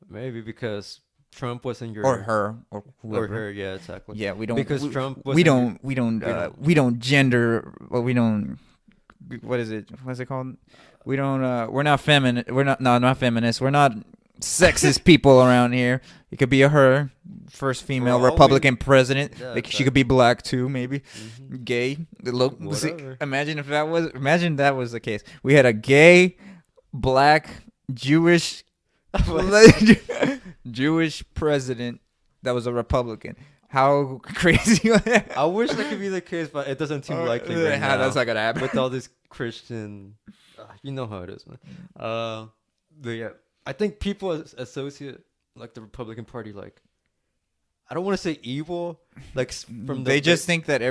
Speaker 2: Maybe because Trump wasn't your
Speaker 1: or her or whoever.
Speaker 2: Or her, yeah, exactly.
Speaker 1: Yeah, we don't
Speaker 2: because Trump wasn't
Speaker 1: we don't gender. Well, we don't. What is it? What's it called? We don't. We're not feminine. We're not feminists. We're not sexist people around here. It could be a her, first female Republican president.
Speaker 2: Yeah,
Speaker 1: like she could be black too, maybe gay. Look,
Speaker 2: Whatever.
Speaker 1: imagine that was the case. We had a gay, black, Jewish, Jewish president that was a Republican. How crazy!
Speaker 2: I wish that could be the case, but it doesn't seem likely right now.
Speaker 1: That's not gonna happen
Speaker 2: with all this Christian. You know how it is, man. But yeah, I think people associate like the Republican Party, like, I don't want to say evil, like from
Speaker 1: they just think that I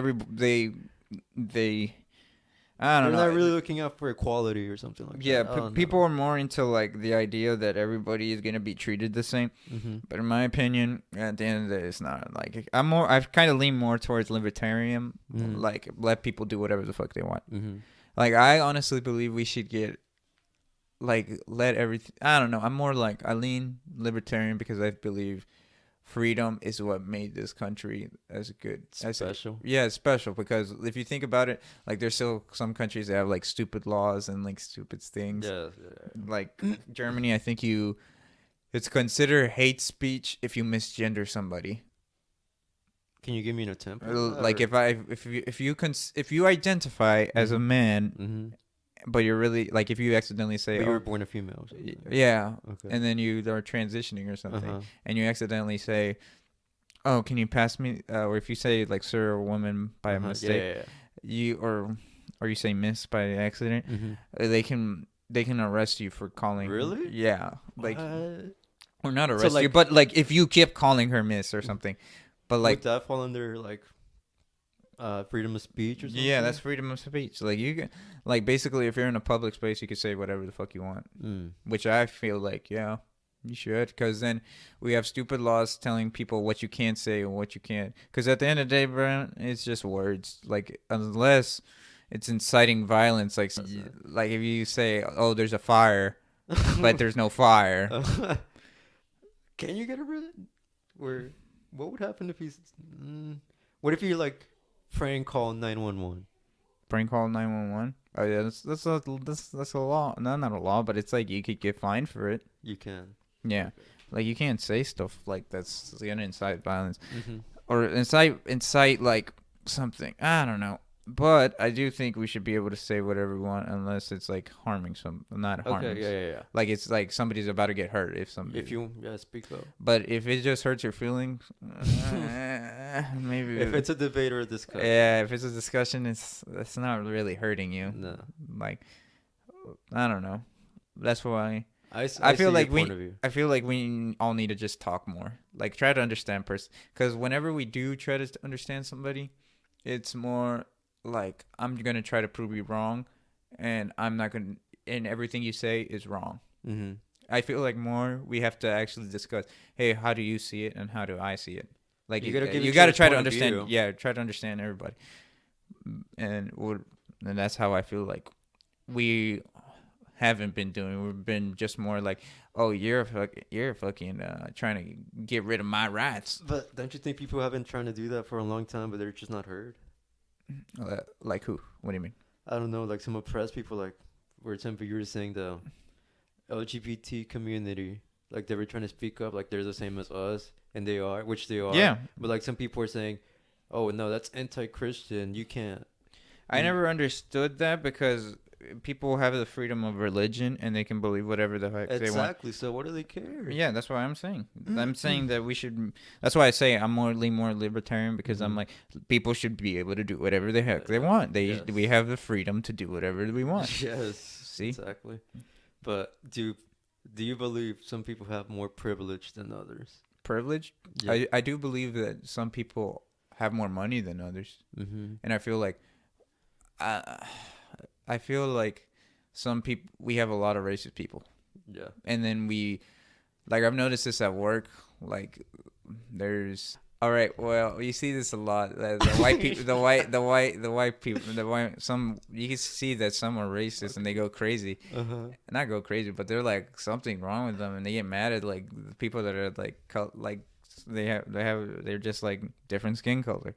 Speaker 1: don't know.
Speaker 2: They're not really looking out for equality or something like that.
Speaker 1: Yeah, people are more into like the idea that everybody is gonna be treated the same.
Speaker 2: Mm-hmm.
Speaker 1: But in my opinion, at the end of the day, it's not. Like I've kind of leaned more towards libertarian.
Speaker 2: Mm-hmm.
Speaker 1: Like let people do whatever the fuck they want.
Speaker 2: Mm-hmm.
Speaker 1: Like I honestly believe we should get let everything. I don't know. I'm more like I lean libertarian because I believe freedom is what made this country as good.
Speaker 2: Special.
Speaker 1: Yeah, it's special because if you think about it, like there's still some countries that have like stupid laws and like stupid things.
Speaker 2: Yeah.
Speaker 1: Like Germany, I think it's considered hate speech if you misgender somebody.
Speaker 2: Can you give me an example?
Speaker 1: Like if you identify as a man,
Speaker 2: mm-hmm.
Speaker 1: but you're really like if you accidentally say
Speaker 2: you were born a female.
Speaker 1: Yeah,
Speaker 2: okay.
Speaker 1: And then you are transitioning or something,
Speaker 2: Uh-huh.
Speaker 1: and you accidentally say, "Oh, can you pass me?" Or if you say like "sir" or "woman" by a mistake, you or you say "miss" by accident,
Speaker 2: mm-hmm.
Speaker 1: they can arrest you for calling.
Speaker 2: Really?
Speaker 1: Yeah, like
Speaker 2: what?
Speaker 1: or not arrest you, but like if you keep calling her "miss" or something. But like,
Speaker 2: would that fall under like freedom of speech or something?
Speaker 1: Yeah, that's freedom of speech. Like you can, like basically, if you're in a public space, you can say whatever the fuck you want. Which I feel like, yeah, you should, because then we have stupid laws telling people what you can't say and what you can't. Because at the end of the day, bro, it's just words. Like unless it's inciting violence, like if you say, "Oh, there's a fire," but there's no fire.
Speaker 2: Can you get rid of it? What would happen if he's? What if you like prank call 911?
Speaker 1: Prank call 911. Oh yeah, that's a law. No, not a law, but it's like you could get fined for it.
Speaker 2: You can.
Speaker 1: Yeah, like you can't say stuff like that's gonna incite violence
Speaker 2: Mm-hmm.
Speaker 1: or incite like something. I don't know, but I do think we should be able to say whatever we want unless it's like harming not harming.
Speaker 2: Okay. Yeah.
Speaker 1: Like it's like somebody's about to get hurt if
Speaker 2: you speak up.
Speaker 1: But if it just hurts your feelings, maybe
Speaker 2: if it's a debate or a discussion.
Speaker 1: Yeah, if it's a discussion, it's not really hurting you.
Speaker 2: No.
Speaker 1: Like I don't know. That's why
Speaker 2: I
Speaker 1: feel like
Speaker 2: I
Speaker 1: feel like we all need to just talk more. Like try to understand because whenever we do try to understand somebody, it's more like I'm gonna try to prove you wrong, and I'm not gonna. And everything you say is wrong.
Speaker 2: Mm-hmm.
Speaker 1: I feel like more we have to actually discuss. Hey, how do you see it, and how do I see it? Like you gotta try to understand. Yeah, try to understand everybody, and that's how I feel like we haven't been doing. We've been just more like, oh, you're fucking trying to get rid of my rights.
Speaker 2: But don't you think people have been trying to do that for a long time, but they're just not heard?
Speaker 1: Like who? What do you mean?
Speaker 2: I don't know, like some oppressed people, like for example, you were saying the LGBT community, like they were trying to speak up, like they're the same as us, and they are, which they are.
Speaker 1: Yeah,
Speaker 2: But like some people are saying, "Oh no, that's anti-Christian. You can't."
Speaker 1: I
Speaker 2: You,
Speaker 1: never understood that because people have the freedom of religion and they can believe whatever the heck they want.
Speaker 2: exactly. So what do they care?
Speaker 1: Yeah, that's what I'm saying. I'm saying that we should. That's why I say I'm more libertarian because I'm
Speaker 2: Mhm.
Speaker 1: like people should be able to do whatever the heck they want.
Speaker 2: Yes.
Speaker 1: We have the freedom to do whatever we want.
Speaker 2: Yes,
Speaker 1: See,
Speaker 2: exactly. But do you believe some people have more privilege than others?
Speaker 1: privilege.
Speaker 2: Yeah.
Speaker 1: I do believe that some people have more money than others,
Speaker 2: Mhm.
Speaker 1: and I feel like I I feel like some people we have a lot of racist people,
Speaker 2: Yeah.
Speaker 1: and then like I've noticed this at work. Like there's all right. Well, you see this a lot. The white people, the white people, the white some you can see that some are racist and they go crazy.
Speaker 2: Uh-huh.
Speaker 1: Not go crazy, but they're like something wrong with them, and they get mad at like the people that are like they're just like different skin color.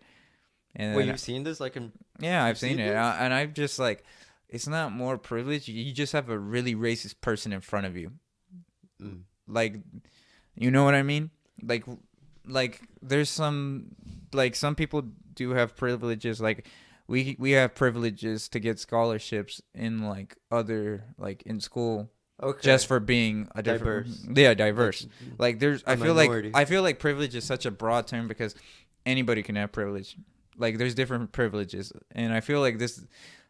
Speaker 1: And
Speaker 2: Wait,
Speaker 1: then,
Speaker 2: you've seen this? Like in
Speaker 1: yeah, I've
Speaker 2: you've
Speaker 1: seen
Speaker 2: seen
Speaker 1: it,
Speaker 2: this?
Speaker 1: and I've just like it's not more privilege. You just have a really racist person in front of you.
Speaker 2: Mm.
Speaker 1: Like, you know what I mean? Like there's some people do have privileges. Like we have privileges to get scholarships in like other like in school
Speaker 2: Okay.
Speaker 1: just for being a different
Speaker 2: Diverse.
Speaker 1: yeah diverse.
Speaker 2: Like,
Speaker 1: Like there's
Speaker 2: a minority.
Speaker 1: I feel like privilege is such a broad term because anybody can have privilege. Like there's different privileges, and I feel like this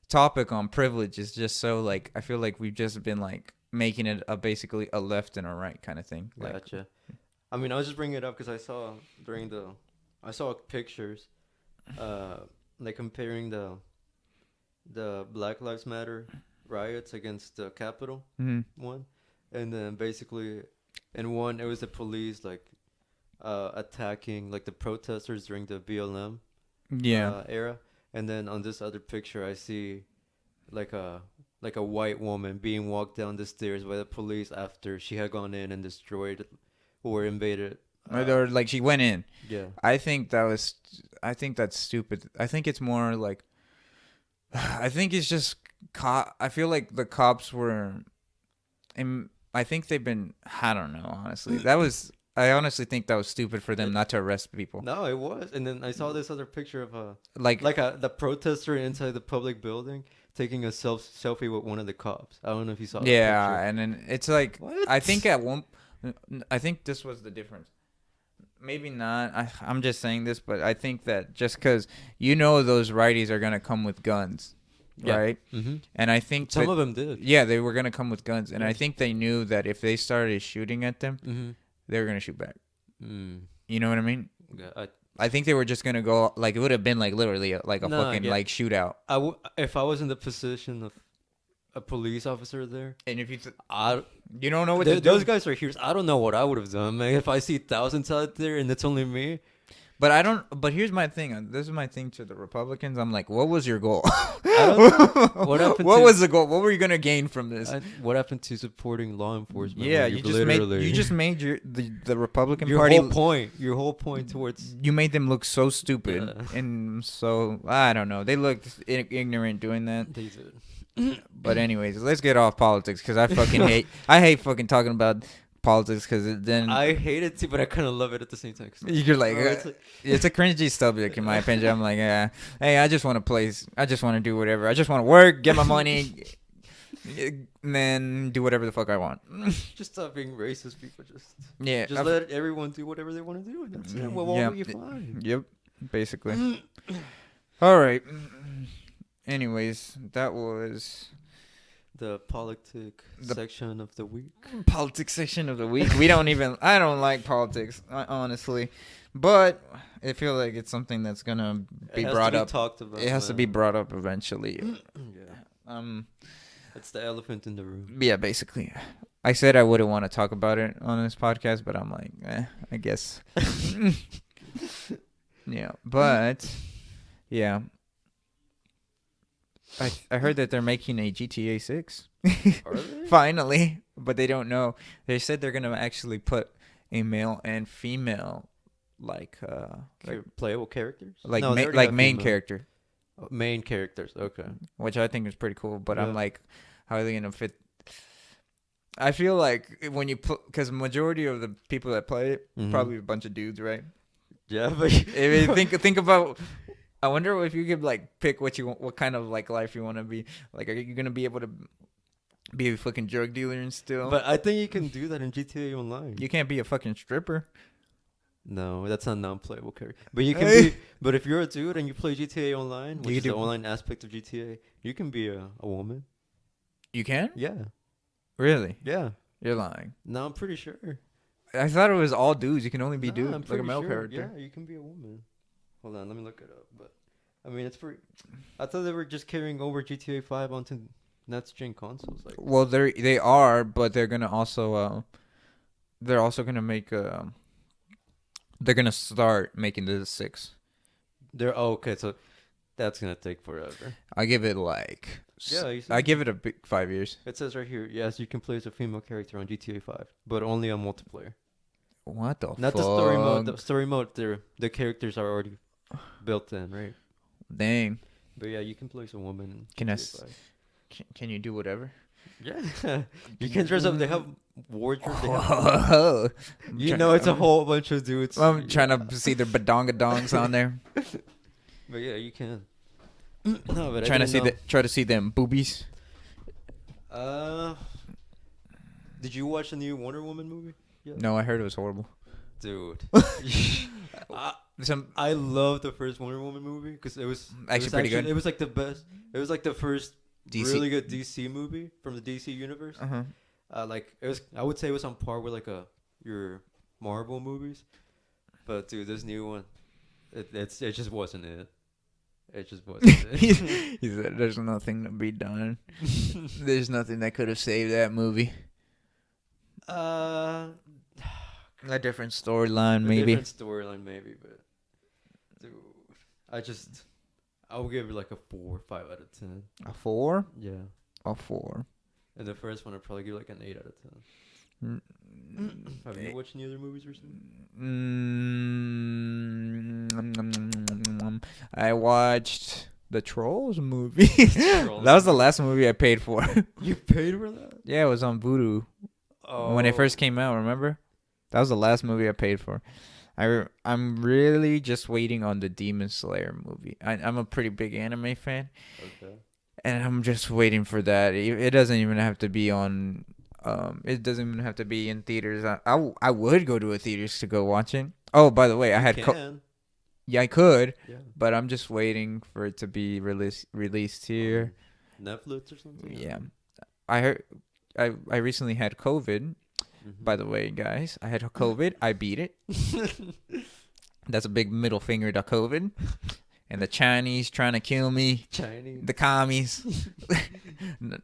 Speaker 1: topic on privilege is just so like I feel like we've just been like making it a basically a left and a right kind of thing. Like
Speaker 2: Gotcha. I mean, I was just bringing it up because I saw pictures, uh, like comparing the Black Lives Matter riots against the Capitol
Speaker 1: mhm.
Speaker 2: one, and then basically, in one it was the police like, attacking like the protesters during the BLM
Speaker 1: Yeah.
Speaker 2: era, and then on this other picture I see like a white woman being walked down the stairs by the police after she had gone in and destroyed or invaded.
Speaker 1: Or like she went in.
Speaker 2: Yeah.
Speaker 1: I think that's stupid. I think it's more like I think it's just I feel like the cops were I think they've been I don't know, honestly. I honestly think that was stupid for them not to arrest people.
Speaker 2: No, it was. And then I saw this other picture of
Speaker 1: Like
Speaker 2: the protester inside the public building taking a selfie with one of the cops. I don't know if you saw that
Speaker 1: yeah,
Speaker 2: picture.
Speaker 1: and then it's like
Speaker 2: What?
Speaker 1: I think I think this was the difference. Maybe not. I'm just saying this, but I think that just because those righties are gonna come with guns,
Speaker 2: Yeah.
Speaker 1: right?
Speaker 2: Mm-hmm.
Speaker 1: And I think
Speaker 2: Some
Speaker 1: that,
Speaker 2: of them did.
Speaker 1: yeah, they were gonna come with guns, and I
Speaker 2: Yes.
Speaker 1: think they knew that if they started shooting at them,
Speaker 2: Mm-hmm.
Speaker 1: they were gonna shoot back.
Speaker 2: Mm.
Speaker 1: You know what I mean?
Speaker 2: Yeah,
Speaker 1: I think they were just gonna go like it would have been like literally like a
Speaker 2: No,
Speaker 1: fucking
Speaker 2: yeah.
Speaker 1: like shootout.
Speaker 2: if I was in the position of a police officer there,
Speaker 1: And if
Speaker 2: I
Speaker 1: you don't know what to do,
Speaker 2: those guys are heroes. I don't know what I would have done, man. If I see thousands out there and it's only me,
Speaker 1: but I don't. But here's my thing. This is my thing to the Republicans. I'm like, what was your goal?
Speaker 2: What happened
Speaker 1: What
Speaker 2: to-
Speaker 1: was the goal? What were you gonna gain from this?
Speaker 2: what happened to supporting law enforcement?
Speaker 1: Yeah,
Speaker 2: when
Speaker 1: you
Speaker 2: you've
Speaker 1: just made the Republican
Speaker 2: your
Speaker 1: Party.
Speaker 2: your whole point towards
Speaker 1: You made them look so stupid,
Speaker 2: Yeah.
Speaker 1: and so I don't know. They looked ignorant doing that.
Speaker 2: they did.
Speaker 1: But anyways, let's get off politics because I fucking hate fucking talking about politics because then
Speaker 2: I hate it too, but I kind of love it at the same time.
Speaker 1: you're like,
Speaker 2: Oh,
Speaker 1: it's a cringy subject in my opinion. I'm like, yeah, hey, I just want to place. I just want to do whatever. I just want to work, get my money, and then do whatever the fuck I want.
Speaker 2: just stop being racist, people. Just
Speaker 1: Yeah.
Speaker 2: let everyone do whatever they want to do, and that's it. Well,
Speaker 1: Yeah.
Speaker 2: will be fine.
Speaker 1: Yep. Basically. All right. Anyways, that was
Speaker 2: The politic
Speaker 1: The-
Speaker 2: section of the week.
Speaker 1: politics section of the week. I don't like politics, honestly, but I feel like it's something that's gonna be
Speaker 2: It has
Speaker 1: brought
Speaker 2: to be
Speaker 1: up.
Speaker 2: talked about.
Speaker 1: It has to be
Speaker 2: man.
Speaker 1: brought up eventually.
Speaker 2: Yeah, it's the elephant in the room.
Speaker 1: Yeah, basically. I said I wouldn't want to talk about it on this podcast, but I'm like, I guess. Yeah, but yeah. I heard that they're making a GTA 6.
Speaker 2: Are they?
Speaker 1: Finally, but they don't know. They said they're gonna actually put a male and female like
Speaker 2: Playable characters?
Speaker 1: like
Speaker 2: No, they
Speaker 1: ma-
Speaker 2: already
Speaker 1: like
Speaker 2: have
Speaker 1: main
Speaker 2: female.
Speaker 1: character.
Speaker 2: Main characters. Okay.
Speaker 1: which I think is pretty cool. But I'm
Speaker 2: Yeah.
Speaker 1: like, how are they gonna fit? I feel like when you put, because majority of the people that play it
Speaker 2: Mhm.
Speaker 1: probably a bunch of dudes, right?
Speaker 2: Yeah, but
Speaker 1: If you think about, I wonder if you could like pick what you want, what kind of like life you want to be. Like, are you gonna be able to be a fucking drug dealer and still?
Speaker 2: but I think you can do that in GTA Online.
Speaker 1: You can't be a fucking stripper.
Speaker 2: No, that's a non-playable character. But you can be. But if you're a dude and you play GTA Online,
Speaker 1: You
Speaker 2: which is the
Speaker 1: do-
Speaker 2: online aspect of GTA, you can be a woman.
Speaker 1: You can?
Speaker 2: Yeah.
Speaker 1: Really?
Speaker 2: Yeah.
Speaker 1: You're lying.
Speaker 2: No, I'm pretty sure.
Speaker 1: I thought it was all dudes. You can only be
Speaker 2: Nah,
Speaker 1: dude,
Speaker 2: I'm
Speaker 1: like a
Speaker 2: pretty
Speaker 1: male
Speaker 2: sure.
Speaker 1: character.
Speaker 2: Yeah, you can be a woman. Hold on, let me look it up. But I mean, it's pretty. I thought they were just carrying over GTA 5 onto next gen consoles. Like
Speaker 1: Well, they are, but they're also gonna make they're gonna start making the 6.
Speaker 2: they're okay. So that's gonna take forever.
Speaker 1: I give it like
Speaker 2: Yeah, you
Speaker 1: I
Speaker 2: see?
Speaker 1: give it a big 5 years.
Speaker 2: It says right here, yes, you can play as a female character on GTA 5, but only on multiplayer.
Speaker 1: What the
Speaker 2: Not
Speaker 1: fuck?
Speaker 2: the story mode. The story mode, the characters are already built in, right?
Speaker 1: Dang.
Speaker 2: But yeah, you can play as a woman in
Speaker 1: Can I
Speaker 2: GTA 5.
Speaker 1: Can you do whatever?
Speaker 2: Yeah, you can dress up. They have wardrobe. They have,
Speaker 1: Oh,
Speaker 2: you know, it's a whole bunch of dudes.
Speaker 1: I'm trying to see their badongadongs on there.
Speaker 2: But yeah, you can. No, but I
Speaker 1: Trying to
Speaker 2: didn't
Speaker 1: see
Speaker 2: know.
Speaker 1: try to see them boobies.
Speaker 2: Uh, did you watch the new Wonder Woman movie? Yeah.
Speaker 1: No, I heard it was horrible.
Speaker 2: Dude.
Speaker 1: Some
Speaker 2: I love the first Wonder Woman movie because it was
Speaker 1: Pretty good.
Speaker 2: It was like the best. It was like the first
Speaker 1: DC.
Speaker 2: really good DC movie from the DC universe. Like it was, I would say it was on par with like your Marvel movies. But dude, this new one, it just wasn't it. It just wasn't it.
Speaker 1: He said, "There's nothing to be done. There's nothing that could have saved that movie.
Speaker 2: uh,
Speaker 1: A different storyline,
Speaker 2: a
Speaker 1: maybe."
Speaker 2: different storyline, maybe. But dude, I would give it like a 4 or 5 out of 10.
Speaker 1: A 4?
Speaker 2: Yeah.
Speaker 1: A 4.
Speaker 2: And the first one I'd probably give like an 8 out of 10.
Speaker 1: Mm,
Speaker 2: Have you watched any other movies recently?
Speaker 1: I watched the Trolls movie.
Speaker 2: Trolls
Speaker 1: That was the last movie I paid for.
Speaker 2: You paid for that?
Speaker 1: Yeah, it was on Vudu when it first came out. Remember? That was the last movie I paid for. I'm really just waiting on the Demon Slayer movie. I'm a pretty big anime fan,
Speaker 2: Okay.
Speaker 1: and I'm just waiting for that. It doesn't even have to be on. It doesn't even have to be in theaters. I would go to a theaters to go watch it. Oh, by the way, I had yeah, I could,
Speaker 2: Yeah.
Speaker 1: but I'm just waiting for it to be released here.
Speaker 2: Netflix or something?
Speaker 1: Yeah, I heard. I recently had COVID.
Speaker 2: Mhm.
Speaker 1: By the way, guys, I had COVID. I beat it. That's a big middle finger to COVID. And the Chinese trying to kill me.
Speaker 2: Chinese.
Speaker 1: The commies.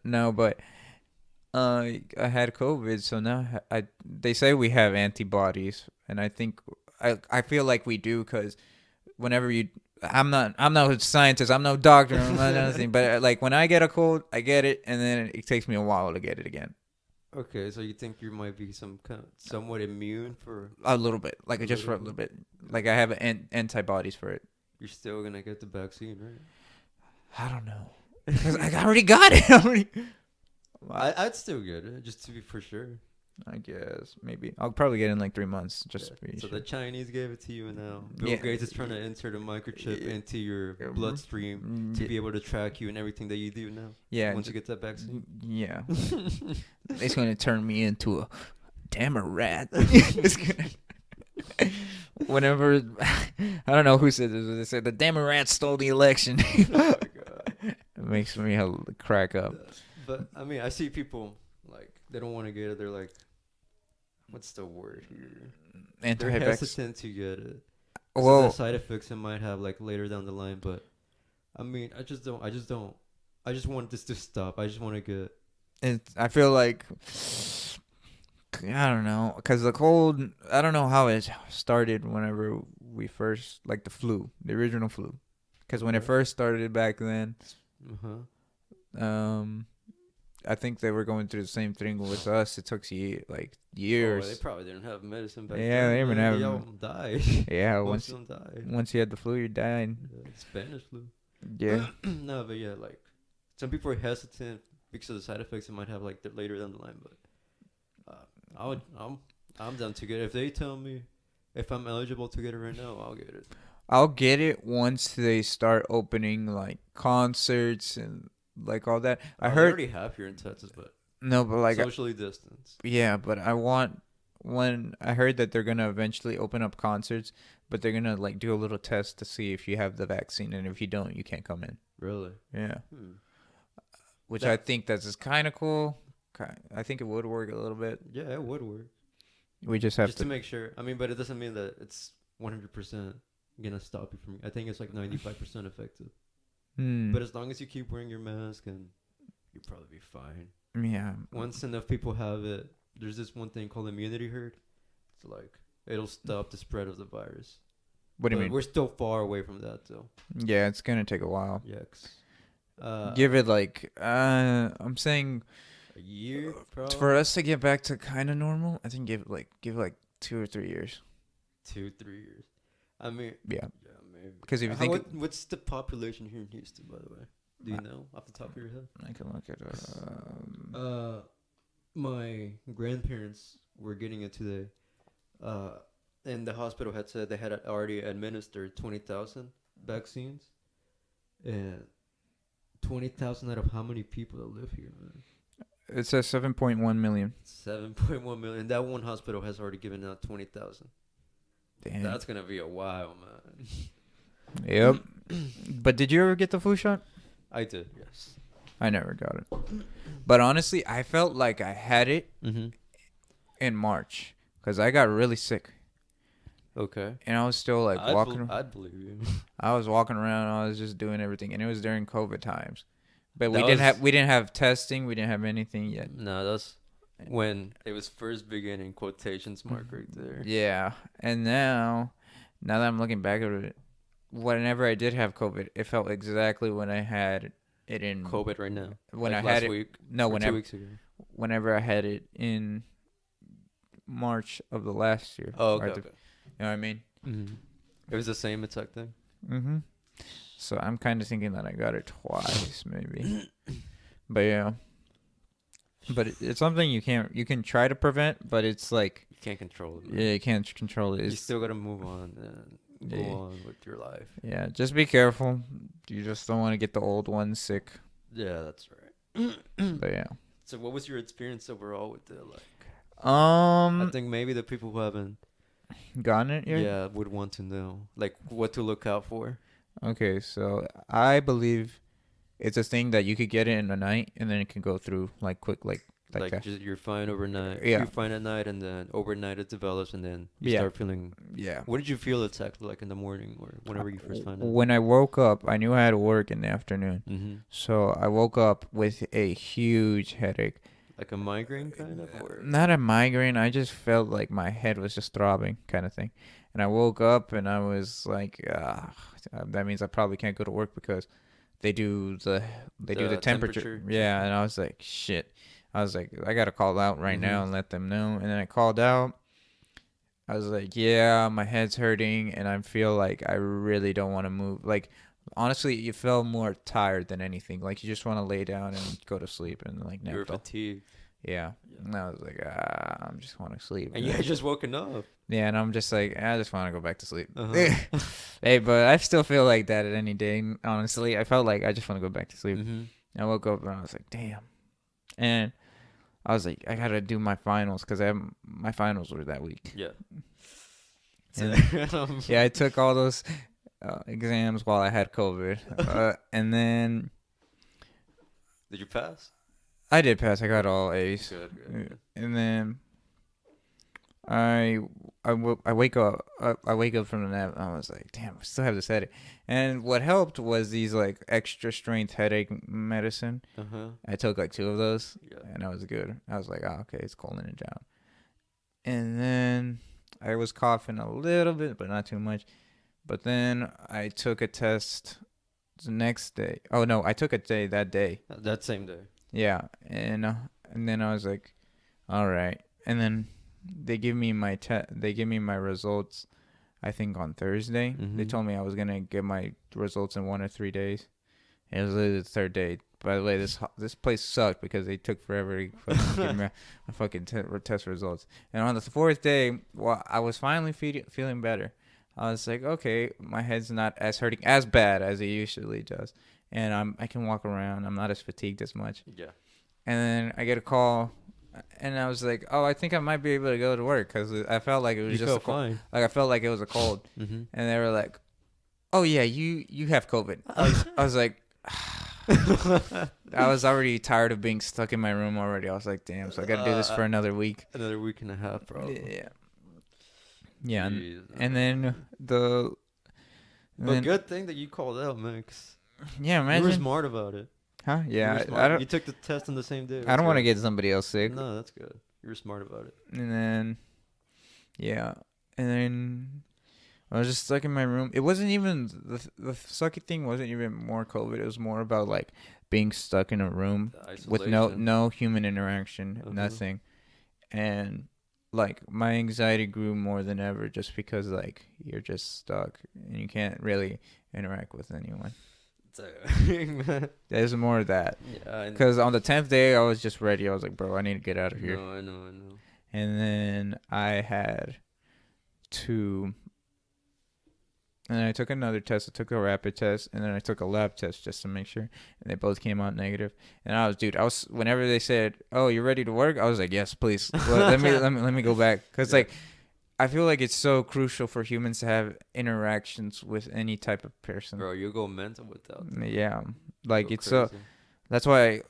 Speaker 1: No, but I had COVID, so now they say we have antibodies, and I think I feel like we do because whenever I'm not a scientist, I'm no doctor, I'm not anything, but like when I get a cold, I get it, and then it takes me a while to get it again.
Speaker 2: Okay, so you think you might be somewhat immune for?
Speaker 1: A little bit, like just for a little bit. Like I have antibodies for it.
Speaker 2: You're still gonna get the vaccine, right?
Speaker 1: I don't know. 'Cause I already got it.
Speaker 2: I'd still get it just to be for sure.
Speaker 1: I guess maybe I'll probably get it in like 3 months just to be
Speaker 2: So
Speaker 1: sure.
Speaker 2: the Chinese gave it to you, and now Bill
Speaker 1: Yeah.
Speaker 2: Gates is trying to insert a microchip
Speaker 1: Yeah.
Speaker 2: into your bloodstream to be able to track you and everything that you do now.
Speaker 1: Yeah.
Speaker 2: Once you get that vaccine.
Speaker 1: Yeah. It's gonna turn me into a damn rat. It's gonna. Whenever I don't know who said this, but they said the damn rat stole the election.
Speaker 2: Oh my God.
Speaker 1: It makes me crack up.
Speaker 2: But I mean, I see people like they don't want to get it. They're like, what's the word here? They're
Speaker 1: Anti-vax.
Speaker 2: hesitant to get it.
Speaker 1: Well,
Speaker 2: The side effects it might have like later down the line, but I mean, I just want this to stop. I just want to get.
Speaker 1: I feel like I don't know, because the cold. I don't know how it started. Whenever we first like the flu, the original flu, because when it
Speaker 2: Okay.
Speaker 1: first started back then,
Speaker 2: Uh-huh.
Speaker 1: I think they were going through the same thing with us. It took
Speaker 2: Oh, they
Speaker 1: years.
Speaker 2: probably didn't have medicine back
Speaker 1: Yeah,
Speaker 2: then.
Speaker 1: they didn't
Speaker 2: man.
Speaker 1: have-
Speaker 2: They all died.
Speaker 1: Yeah,
Speaker 2: Most of them died.
Speaker 1: once you had the flu, you died.
Speaker 2: Spanish flu.
Speaker 1: Yeah.
Speaker 2: No, but yeah, like some people are hesitant because of the side effects it might have like later down the line. But I would, I'm down to get it. If they tell me if I'm eligible to get it right now, I'll get it.
Speaker 1: I'll get it once they start opening like concerts and like all that. I
Speaker 2: They
Speaker 1: heard
Speaker 2: already have here in Texas, but
Speaker 1: no, but like
Speaker 2: socially distanced.
Speaker 1: yeah, but I want when I heard that they're gonna eventually open up concerts, but they're gonna like do a little test to see if you have the vaccine, and if you don't, you can't come in.
Speaker 2: Really?
Speaker 1: Yeah,
Speaker 2: Hmm.
Speaker 1: which I
Speaker 2: That
Speaker 1: think that's kind of cool. I think it would work a little bit.
Speaker 2: yeah, it would work.
Speaker 1: We just have
Speaker 2: Just
Speaker 1: to.
Speaker 2: to make sure. I mean, but it doesn't mean that it's 100% gonna stop you from. I think it's like 95% effective.
Speaker 1: Hmm.
Speaker 2: But as long as you keep wearing your mask, and you'll probably be fine.
Speaker 1: Yeah.
Speaker 2: Once enough people have it, there's this one thing called immunity herd. It's like it'll stop the spread of the virus.
Speaker 1: What do you
Speaker 2: But
Speaker 1: mean?
Speaker 2: we're still far away from that, though.
Speaker 1: Yeah, it's gonna take a while.
Speaker 2: Yikes.
Speaker 1: Give it like I'm saying
Speaker 2: A year, probably.
Speaker 1: for us to get back to kind of normal. I think give it like 2 or 3 years.
Speaker 2: 2-3 years. I mean,
Speaker 1: Yeah,
Speaker 2: yeah, maybe.
Speaker 1: because if you think
Speaker 2: What's the population here in Houston, by the way? Do you know off the top of your head?
Speaker 1: I can look at
Speaker 2: My grandparents were getting it today. And the hospital had said they had already administered 20,000 vaccines. And 20,000 out of how many people that live here, man?
Speaker 1: it says 7.1 million.
Speaker 2: 7.1 million. That one hospital has already given out 20,000.
Speaker 1: Damn.
Speaker 2: That's going to be a while, man.
Speaker 1: Yep. But did you ever get the flu shot?
Speaker 2: I did, yes.
Speaker 1: I never got it. But honestly, I felt like I had it
Speaker 2: Mm-hmm.
Speaker 1: in March because I got really sick.
Speaker 2: Okay.
Speaker 1: And I was still like walking.
Speaker 2: I'd believe you.
Speaker 1: I was walking around. I was just doing everything, and it was during COVID times. But
Speaker 2: That
Speaker 1: we didn't have testing. We didn't have anything yet.
Speaker 2: No, that's when it was first beginning, quotations mark right there.
Speaker 1: Yeah, and now that I'm looking back at it, whenever I did have COVID, it felt exactly when I had it in
Speaker 2: COVID right now.
Speaker 1: when
Speaker 2: like
Speaker 1: I had
Speaker 2: last
Speaker 1: it.
Speaker 2: week.
Speaker 1: No,
Speaker 2: or 2
Speaker 1: whenever
Speaker 2: weeks ago.
Speaker 1: whenever I had it in March of the last year.
Speaker 2: Oh, okay.
Speaker 1: You know what I mean?
Speaker 2: Mm-hmm. It was the same exact thing.
Speaker 1: Mm-hmm. So I'm kind of thinking that I got it twice, maybe. But yeah. But it's something you can try to prevent, but it's like
Speaker 2: You can't control it. Man.
Speaker 1: yeah, you can't control it.
Speaker 2: You
Speaker 1: It's,
Speaker 2: still gotta move on and go
Speaker 1: Yeah.
Speaker 2: on with your life.
Speaker 1: yeah, just be careful. You just don't want to get the old ones sick.
Speaker 2: Yeah, that's right.
Speaker 1: But yeah.
Speaker 2: So, what was your experience overall with it? Like,
Speaker 1: I
Speaker 2: I think maybe the people who haven't,
Speaker 1: gotten it yet?
Speaker 2: yeah, would want to know, like, what to look out for.
Speaker 1: Okay, so I believe it's a thing that you could get it in the night and then it can go through like quick, like
Speaker 2: Like,
Speaker 1: that.
Speaker 2: just, you're fine overnight.
Speaker 1: Yeah.
Speaker 2: You're fine at night, and then overnight it develops, and then you
Speaker 1: Yeah.
Speaker 2: start feeling.
Speaker 1: Yeah.
Speaker 2: What did you feel exactly like in the morning or whenever you first found out?
Speaker 1: When I woke up, I knew I had to work in the afternoon.
Speaker 2: Mm-hmm.
Speaker 1: So I woke up with a huge headache.
Speaker 2: Like a migraine kind of, or
Speaker 1: Not a migraine. I just felt like my head was just throbbing, kind of thing. And I woke up and I was like, that means I probably can't go to work because they do the temperature. Yeah, and I was like, shit. I was like, I gotta call out right now and let them know. And then I called out. I was like, yeah, my head's hurting and I feel like I really don't want to move. Like, honestly, you feel more tired than anything. Like, you just want to lay down and go to sleep and like nap.
Speaker 2: you're fatigued.
Speaker 1: Yeah. And I was like, I just want to sleep.
Speaker 2: And you had just woken up.
Speaker 1: Yeah, and I'm just like, I just want to go back to sleep.
Speaker 2: Uh-huh.
Speaker 1: Hey, but I still feel like that at any day. Honestly, I felt like I just want to go back to sleep.
Speaker 2: Mm-hmm.
Speaker 1: I woke up and I was like, damn. And I was like, I gotta do my finals because my finals were that week.
Speaker 2: Yeah.
Speaker 1: And, yeah, I took all those exams while I had COVID, and then
Speaker 2: Did you pass?
Speaker 1: I did pass. I got all A's.
Speaker 2: Good.
Speaker 1: And then I wake up. I wake up from the nap. And I was like, damn, I still have this headache. And what helped was these like extra strength headache medicine.
Speaker 2: Uh-huh.
Speaker 1: I took like 2 of those,
Speaker 2: Yeah.
Speaker 1: and I was good. I was like, oh, okay, it's cooling it down. And then I was coughing a little bit, but not too much. But then I took a test the next day. Oh no, I took a day that day.
Speaker 2: That same day.
Speaker 1: Yeah, and then I was like, all right. And then they give me my results. I think on Thursday. They
Speaker 2: Mhm.
Speaker 1: told me I was gonna get my results in 1 or 3 days. It was literally the third day. By the way, this place sucked because they took forever to fucking give me a fucking test results. And on the fourth day, well, I was finally feeling better. I was like, okay, my head's not as hurting as bad as it usually does, and I can walk around. I'm not as fatigued as much.
Speaker 2: Yeah.
Speaker 1: And then I get a call, and I was like, oh, I think I might be able to go to work because I felt like it was
Speaker 2: You
Speaker 1: just
Speaker 2: felt fine.
Speaker 1: like I felt like it was a cold.
Speaker 2: Mm-hmm.
Speaker 1: And they were like, oh yeah, you have COVID. I was like. I was already tired of being stuck in my room already. I was like, damn, so I got to do this for another week.
Speaker 2: Another week and a half, bro.
Speaker 1: Yeah. Yeah.
Speaker 2: Jeez,
Speaker 1: And then
Speaker 2: But good thing that you called out, man. 'Cause
Speaker 1: yeah,
Speaker 2: you were
Speaker 1: imagine.
Speaker 2: smart about it.
Speaker 1: Huh?
Speaker 2: You
Speaker 1: Yeah.
Speaker 2: were
Speaker 1: I
Speaker 2: smart.
Speaker 1: don't.
Speaker 2: You took the test on the same day.
Speaker 1: I don't want to
Speaker 2: That's
Speaker 1: get somebody else sick.
Speaker 2: good. No, that's good. You were smart about it.
Speaker 1: And then, yeah. And then I was just stuck in my room. It wasn't even the sucky thing. Wasn't even more COVID. It was more about like being stuck in a room
Speaker 2: The
Speaker 1: with
Speaker 2: isolation.
Speaker 1: no human interaction,
Speaker 2: Uh-huh.
Speaker 1: nothing, and like my anxiety grew more than ever just because like you're just stuck and you can't really interact with anyone.
Speaker 2: Dang, man.
Speaker 1: There's more of that
Speaker 2: Yeah, I know.
Speaker 1: because on the 10th day I was just ready. I was like, bro, I need to get out of here.
Speaker 2: No, I know.
Speaker 1: And then I had to. And then I took another test. I took a rapid test, and then I took a lab test just to make sure, and they both came out negative. And I was whenever they said, "Oh, you're ready to work," I was like, "Yes, please. Let me go back," because
Speaker 2: Yeah.
Speaker 1: like I feel like it's so crucial for humans to have interactions with any type of person.
Speaker 2: Bro, you go mental without that.
Speaker 1: Yeah, like
Speaker 2: Go
Speaker 1: it's so.
Speaker 2: crazy.
Speaker 1: That's why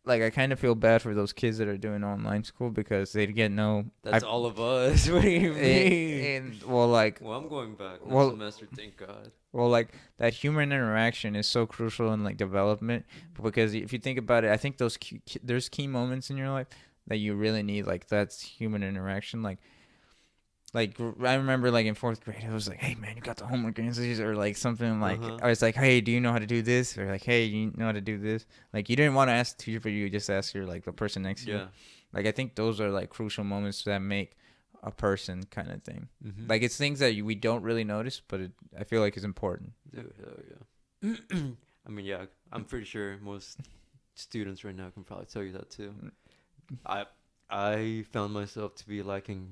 Speaker 1: I kind of feel bad for those kids that are doing online school because they get no.
Speaker 2: That's all of us. What do you mean?
Speaker 1: And well, like
Speaker 2: Well, I'm going back next
Speaker 1: Well-
Speaker 2: semester, thank God.
Speaker 1: Well, like that human interaction is so crucial in like development because if you think about it, I think there's key moments in your life that you really need. Like that's human interaction. Like I remember like in fourth grade, I was like, "Hey man, you got the homework answers," or like something like
Speaker 2: Uh-huh.
Speaker 1: I was like, "Hey, do you know how to do this?" Or like, "Hey, you know how to do this?" Like you didn't want to ask the teacher, but you just ask your like the person next to you.
Speaker 2: Yeah.
Speaker 1: Like I think those are like crucial moments that make a person kind of thing.
Speaker 2: Mm-hmm.
Speaker 1: Like it's things that we don't really notice, but I feel like it's important.
Speaker 2: Dude, hell yeah. I mean, yeah, I'm pretty sure most students right now can probably tell you that too. I found myself to be lacking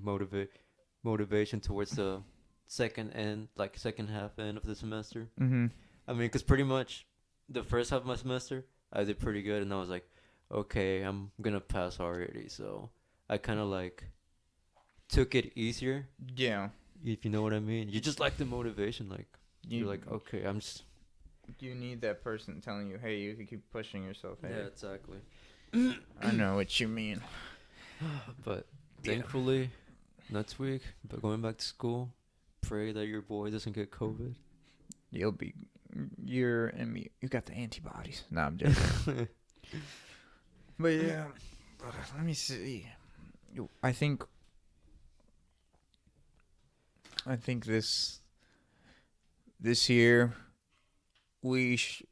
Speaker 2: motivation towards the second half end of the semester.
Speaker 1: Mm-hmm.
Speaker 2: I mean, because pretty much the first half of my semester, I did pretty good, and I was like, okay, I'm gonna pass already. So I kind of like took it easier,
Speaker 1: Yeah.
Speaker 2: if you know what I mean. You just like the motivation, like you're like, okay, I'm just.
Speaker 1: You need that person telling you, "Hey, you can keep pushing yourself." Hey.
Speaker 2: Yeah, exactly.
Speaker 1: I know what you mean.
Speaker 2: But
Speaker 1: Yeah.
Speaker 2: thankfully, next week, but going back to school, pray that your boy doesn't get COVID.
Speaker 1: You're immune. You got the antibodies. No, I'm joking. But yeah, let me see. I think this year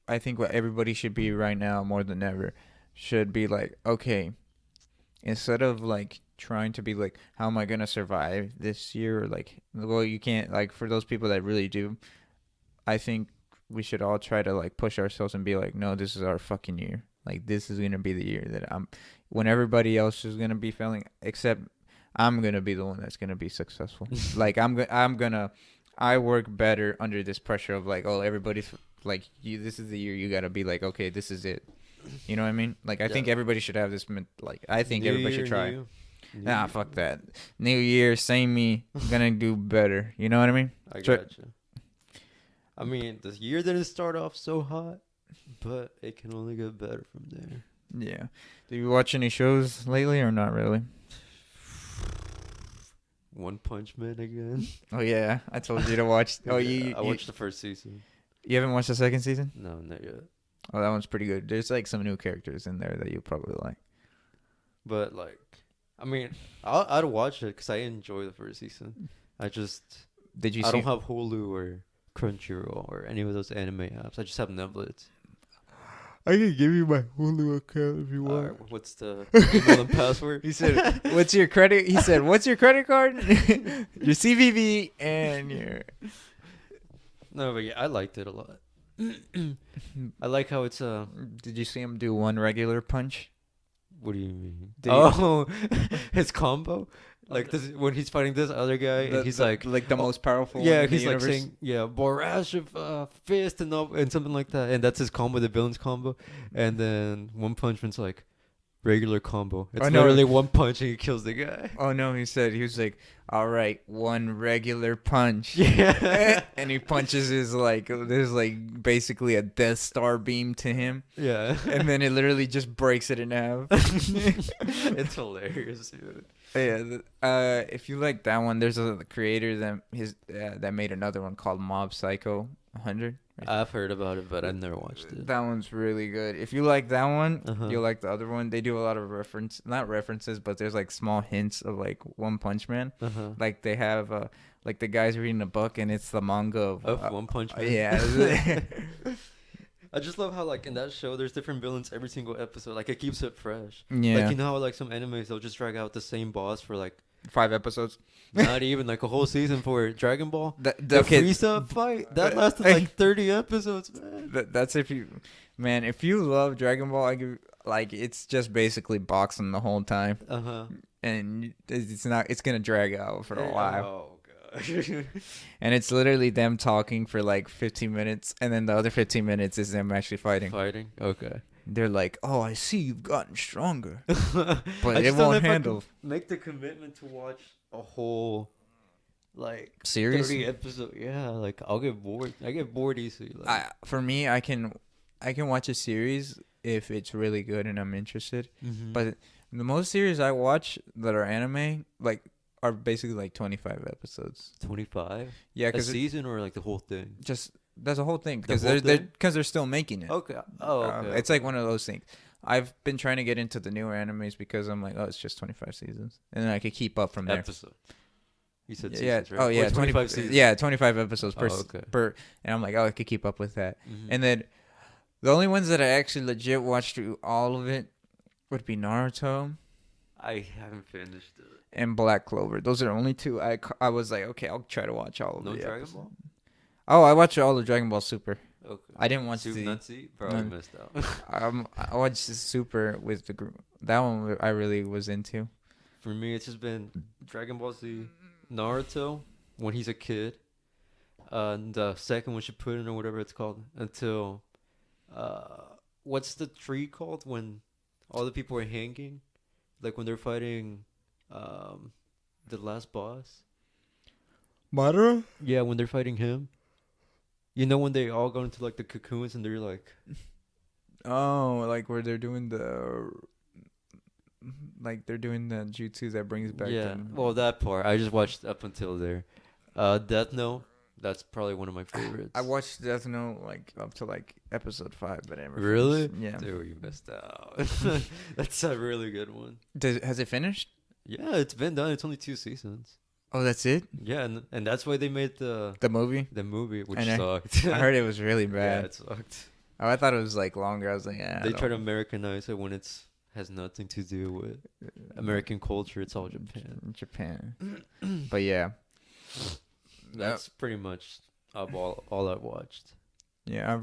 Speaker 1: I think what everybody should be right now more than ever should be like, okay, instead of like trying to be like, how am I gonna survive this year? Or like, well, you can't, like, for those people that really do, I think we should all try to like push ourselves and be like, no, this is our fucking year. Like this is gonna be the year that when everybody else is gonna be failing, except I'm gonna be the one that's gonna be successful. Like I work better under this pressure of like, oh, everybody's like, this is the year you gotta be like, okay, this is it. You know what I mean? Like I think everybody should have this. I think
Speaker 2: New
Speaker 1: everybody
Speaker 2: year,
Speaker 1: should try.
Speaker 2: new
Speaker 1: Nah,
Speaker 2: year.
Speaker 1: fuck that. New year, same me. Gonna do better. You know what I mean?
Speaker 2: I
Speaker 1: Try-
Speaker 2: gotcha. I mean, the year didn't start off so hot, but it can only get better from there.
Speaker 1: Yeah. Do you watch any shows lately or not really?
Speaker 2: One Punch Man again.
Speaker 1: Oh yeah, I told you to watch. Oh,
Speaker 2: I watched the first season.
Speaker 1: you haven't watched the second season?
Speaker 2: No, not yet.
Speaker 1: Oh, that one's pretty good. There's like some new characters in there that you'll probably like.
Speaker 2: But like, I mean, I'd watch it because I enjoy the first season. I
Speaker 1: Did you
Speaker 2: I
Speaker 1: see?
Speaker 2: don't have Hulu or Crunchyroll or any of those anime apps. I just have Netflix.
Speaker 1: I can give you my Hulu account if you
Speaker 2: What's the email and password?
Speaker 1: He said, "What's your credit?" He said, "What's your credit card? Your CVV and your."
Speaker 2: No, but yeah, I liked it a lot. I like how it's
Speaker 1: Did you see him do one regular punch?
Speaker 2: what do you mean?
Speaker 1: Did
Speaker 2: Oh, his combo, like this when he's fighting this other guy, and he's like,
Speaker 1: like the
Speaker 2: oh,
Speaker 1: most powerful one
Speaker 2: yeah,
Speaker 1: in the
Speaker 2: he's like
Speaker 1: universe.
Speaker 2: saying, yeah, Borash of fist and up and something like that, and that's his combo, the villain's combo, and then One Punch Man's like regular combo. It's
Speaker 1: Oh, no.
Speaker 2: literally one punch and he kills the guy.
Speaker 1: Oh no, he was like, all right, one regular punch.
Speaker 2: Yeah,
Speaker 1: And he punches his like there's like basically a Death Star beam to him,
Speaker 2: yeah,
Speaker 1: and then it literally just breaks it in half.
Speaker 2: it's hilarious, dude.
Speaker 1: Yeah, if you like that one, there's a creator that made another one called Mob Psycho 100.
Speaker 2: I've heard about it, but I've never watched it.
Speaker 1: That one's really good. If you like that one,
Speaker 2: Uh-huh.
Speaker 1: you'll like the other one. They do a lot of not references, but there's like small hints of like One Punch Man.
Speaker 2: Uh-huh.
Speaker 1: Like they have like the guy's reading a book and it's the manga of
Speaker 2: One Punch Man.
Speaker 1: yeah.
Speaker 2: I just love how like in that show there's different villains every single episode. Like it keeps it fresh.
Speaker 1: Yeah.
Speaker 2: Like you know how like some animes they'll just drag out the same boss for like
Speaker 1: 5 episodes.
Speaker 2: not even like a whole season for Dragon Ball. The
Speaker 1: Okay,
Speaker 2: Frieza fight that lasted like 30 episodes, man.
Speaker 1: that's if you love Dragon Ball, like it's just basically boxing the whole time,
Speaker 2: Uh-huh.
Speaker 1: and it's gonna drag out for a while.
Speaker 2: Oh gosh.
Speaker 1: And it's literally them talking for like 15 minutes, and then the other 15 minutes is them actually fighting.
Speaker 2: Fighting. Okay.
Speaker 1: They're like, "Oh, I see you've gotten stronger,"
Speaker 2: But
Speaker 1: but it won't handle
Speaker 2: make the commitment to watch a whole like
Speaker 1: series.
Speaker 2: 30 episode. Yeah, like I'll get bored. I get bored easily. Like,
Speaker 1: For me, I can watch a series if it's really good and I'm interested.
Speaker 2: Mhm.
Speaker 1: But the most series I watch that are anime like are basically like 25 episodes.
Speaker 2: 25
Speaker 1: Yeah,
Speaker 2: a
Speaker 1: because
Speaker 2: season or like the whole thing.
Speaker 1: just that's a whole thing
Speaker 2: The
Speaker 1: because
Speaker 2: whole thing?
Speaker 1: they're still making it.
Speaker 2: Okay. Oh, okay.
Speaker 1: It's like one of those things. I've been trying to get into the newer animes because I'm like, oh, it's just 25 seasons, and then I could keep up from there.
Speaker 2: Episode. You said
Speaker 1: Yeah.
Speaker 2: seasons, right?
Speaker 1: Oh yeah.
Speaker 2: Or 25 seasons.
Speaker 1: Yeah, 25 episodes
Speaker 2: Oh, okay.
Speaker 1: per. And I'm like, oh, I could keep up with that.
Speaker 2: Mhm.
Speaker 1: And then the only ones that I actually legit watched through all of it would be Naruto
Speaker 2: I haven't finished it.
Speaker 1: and Black Clover. Those are the only two I was like, okay, I'll try to watch all of
Speaker 2: No
Speaker 1: the
Speaker 2: Dragon
Speaker 1: episodes.
Speaker 2: Ball?
Speaker 1: Oh, I watched all of Dragon Ball Super.
Speaker 2: Okay.
Speaker 1: I didn't watch
Speaker 2: Super
Speaker 1: the.
Speaker 2: Nutsy? Probably
Speaker 1: No.
Speaker 2: missed out.
Speaker 1: I watched the Super with the group. That one I really was into.
Speaker 2: For me, it's just been Dragon Ball Z, Naruto when he's a kid, and the second one Shippuden or whatever it's called until, what's the tree called when all the people are hanging, like when they're fighting, the last boss.
Speaker 1: Madara?
Speaker 2: Yeah, when they're fighting him. You know when they all go into like the cocoons and they're like,
Speaker 1: Oh, like where they're doing the. Like they're doing the jutsu that brings back.
Speaker 2: yeah.
Speaker 1: them.
Speaker 2: Well, that part I just watched up until there. Death Note. That's probably one of my favorites.
Speaker 1: I watched Death Note like up to like episode 5, but I never
Speaker 2: Really?
Speaker 1: finished. Yeah.
Speaker 2: Dude, you missed out. That's a really good one.
Speaker 1: Has it finished?
Speaker 2: Yeah, it's been done. It's only 2 seasons.
Speaker 1: Oh, that's it.
Speaker 2: Yeah, and that's why they made the
Speaker 1: movie.
Speaker 2: movie, which
Speaker 1: And
Speaker 2: sucked.
Speaker 1: I heard it was really
Speaker 2: Yeah,
Speaker 1: bad.
Speaker 2: it sucked.
Speaker 1: Oh, I thought it was like longer. I was like, yeah.
Speaker 2: They try to Americanize it when it's has nothing to do with American culture. It's all Japan.
Speaker 1: Japan. But yeah.
Speaker 2: That's pretty much all I've watched.
Speaker 1: Yeah,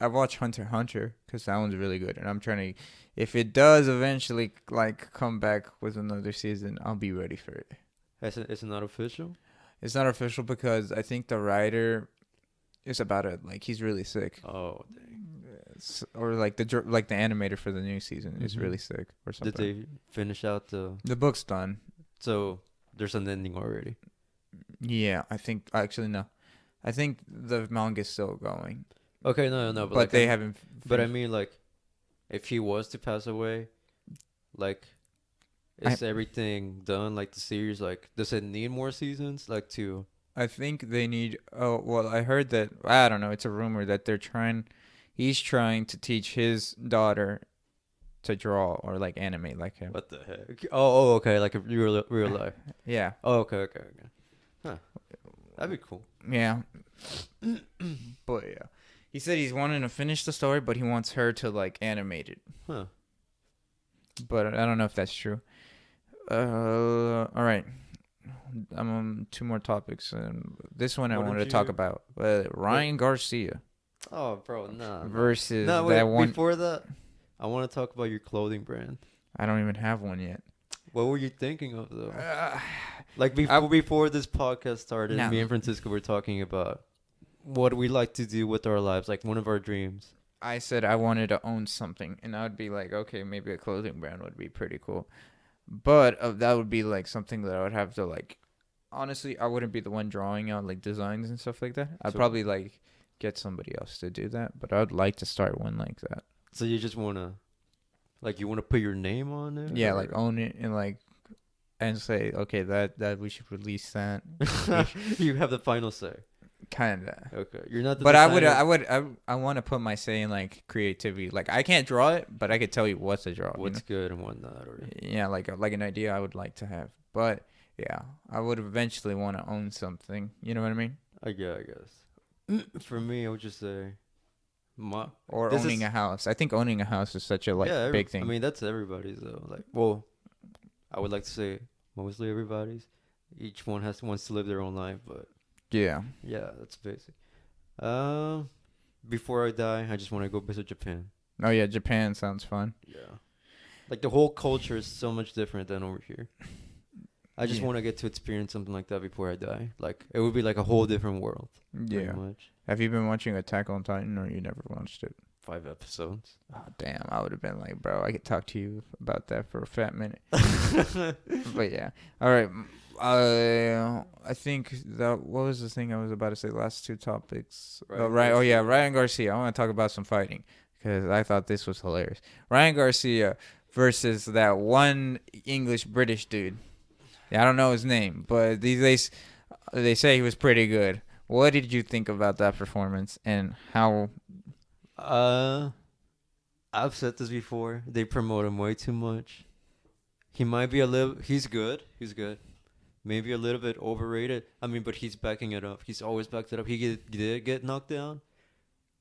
Speaker 1: I've watched Hunter x Hunter because that one's really good, and I'm trying to. If it does eventually like come back with another season, I'll be ready for it.
Speaker 2: It's not official.
Speaker 1: It's not official because I think the writer is about it. Like he's really sick,
Speaker 2: Oh, dang.
Speaker 1: or like the animator for the new season is
Speaker 2: Mhm.
Speaker 1: really sick or something.
Speaker 2: Did they finish out
Speaker 1: The book's done.
Speaker 2: So there's an ending already.
Speaker 1: Yeah, I think actually no. I think the manga's still going,
Speaker 2: Okay, no,
Speaker 1: but
Speaker 2: like,
Speaker 1: they haven't.
Speaker 2: But I
Speaker 1: finished-
Speaker 2: mean, like, if he was to pass away, like, is everything done? Like the series, like, does it need more seasons? Like to
Speaker 1: I think they need. Oh well, I heard that. I don't know. It's a rumor that he's trying to teach his daughter to draw or like animate like him.
Speaker 2: what the heck? Oh, okay, like a real life.
Speaker 1: Yeah,
Speaker 2: Oh, okay. Huh, that'd be cool.
Speaker 1: yeah. But yeah, he said he's wanting to finish the story, but he wants her to like animate it.
Speaker 2: Huh.
Speaker 1: But I don't know if that's true. All right. I'm on 2 more topics, and this one I
Speaker 2: What
Speaker 1: wanted
Speaker 2: did
Speaker 1: to talk
Speaker 2: you-
Speaker 1: about Ryan Garcia.
Speaker 2: Oh, bro, nah, nah.
Speaker 1: versus
Speaker 2: No,
Speaker 1: that
Speaker 2: wait.
Speaker 1: one.
Speaker 2: Before that, I want to talk about your clothing brand.
Speaker 1: I don't even have one yet.
Speaker 2: What were you thinking of though?
Speaker 1: Uh,
Speaker 2: Like
Speaker 1: I
Speaker 2: before this podcast started,
Speaker 1: now
Speaker 2: me and Francisco were talking about what we like to do with our lives, like one of our dreams.
Speaker 1: I said I wanted to own something, and I would be like, okay, maybe a clothing brand would be pretty cool, but that would be like something that I would have to like. Honestly, I wouldn't be the one drawing out like designs and stuff like that. I'd
Speaker 2: So,
Speaker 1: probably like get somebody else to do that, but I'd like to start one like that.
Speaker 2: so you just wanna, like, you wanna put your name on it?
Speaker 1: Yeah, like
Speaker 2: Or?
Speaker 1: own it and like and say, okay, that we should release that.
Speaker 2: You have the final say.
Speaker 1: Kinda.
Speaker 2: Okay, you're not the
Speaker 1: But
Speaker 2: designer.
Speaker 1: I want to put my say in like creativity. Like I can't draw it, but I could tell you what to draw.
Speaker 2: What's good and whatnot, or
Speaker 1: Yeah, like an idea I would like to have. But yeah, I would eventually want to own something. You know what I mean?
Speaker 2: I guess. For me, I would just say, my
Speaker 1: Or
Speaker 2: this
Speaker 1: owning
Speaker 2: is
Speaker 1: a house. I think owning a house is such a like
Speaker 2: yeah.
Speaker 1: big thing.
Speaker 2: I mean, that's everybody's though. Like, well, I would like to say mostly everybody's. Each one wants to live their own life, but
Speaker 1: Yeah.
Speaker 2: yeah, that's basic. Um, before I die, I just want to go visit Japan.
Speaker 1: Oh yeah, Japan sounds fun.
Speaker 2: Yeah, like the whole culture is so much different than over here. I just
Speaker 1: Yeah.
Speaker 2: want to get to experience something like that before I die. Like it would be like a whole different world.
Speaker 1: Yeah.
Speaker 2: Pretty much.
Speaker 1: Have you been watching Attack on Titan or you never watched it?
Speaker 2: 5 episodes.
Speaker 1: Oh, damn, I would have been like, bro, I could talk to you about that for a fat minute. But yeah. All right. I think that what was the thing I was about to say? Last two topics.
Speaker 2: Ryan
Speaker 1: Right. Oh yeah,
Speaker 2: Garcia.
Speaker 1: Ryan Garcia. I want to talk about some fighting because I thought this was hilarious. Ryan Garcia versus that one English British dude. Yeah, I don't know his name, but they say he was pretty good. What did you think about that performance and how?
Speaker 2: Uh, I've said this before. They promote him way too much. He might be a little. He's good. He's good. Maybe a little bit overrated. I mean, but he's backing it up. He's always backed it up. Did get knocked down,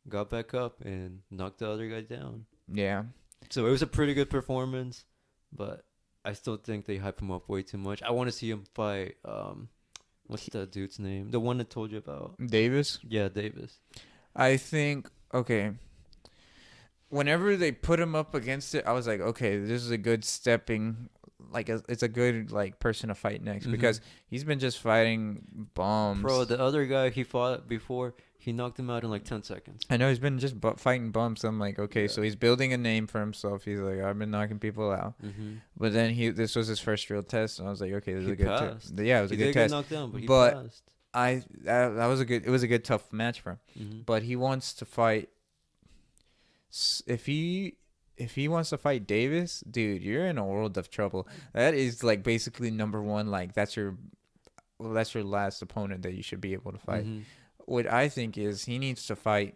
Speaker 2: got back up, and knocked the other guy down.
Speaker 1: Yeah.
Speaker 2: So it was a pretty good performance, but I still think they hype him up way too much. I want to see him fight. What's that dude's name? The one I told you about.
Speaker 1: Davis?
Speaker 2: Yeah, Davis.
Speaker 1: I think, okay. Whenever they put him up against it, I was like, okay, this is a good stepping, like, it's a good, like, person to fight next.
Speaker 2: Mhm.
Speaker 1: Because he's been just fighting bombs.
Speaker 2: Bro, the other guy he fought before, he knocked him out in like 10 seconds.
Speaker 1: I know he's been just fighting bumps. I'm like, okay,
Speaker 2: Yeah.
Speaker 1: so he's building a name for himself. He's like, I've been knocking people out.
Speaker 2: Mm-hmm.
Speaker 1: But then this was his first real test, and I was like, okay, this is
Speaker 2: He
Speaker 1: a good
Speaker 2: passed.
Speaker 1: test. Yeah, it was
Speaker 2: He
Speaker 1: a
Speaker 2: did
Speaker 1: good
Speaker 2: get
Speaker 1: test.
Speaker 2: knocked down, but he
Speaker 1: But
Speaker 2: passed.
Speaker 1: That was a good. It was a good tough match for him.
Speaker 2: Mm-hmm.
Speaker 1: But he wants to fight. If he wants to fight Davis, dude, you're in a world of trouble. That is like basically number one. Like that's your last opponent that you should be able to fight.
Speaker 2: Mm-hmm.
Speaker 1: What I think is he needs to fight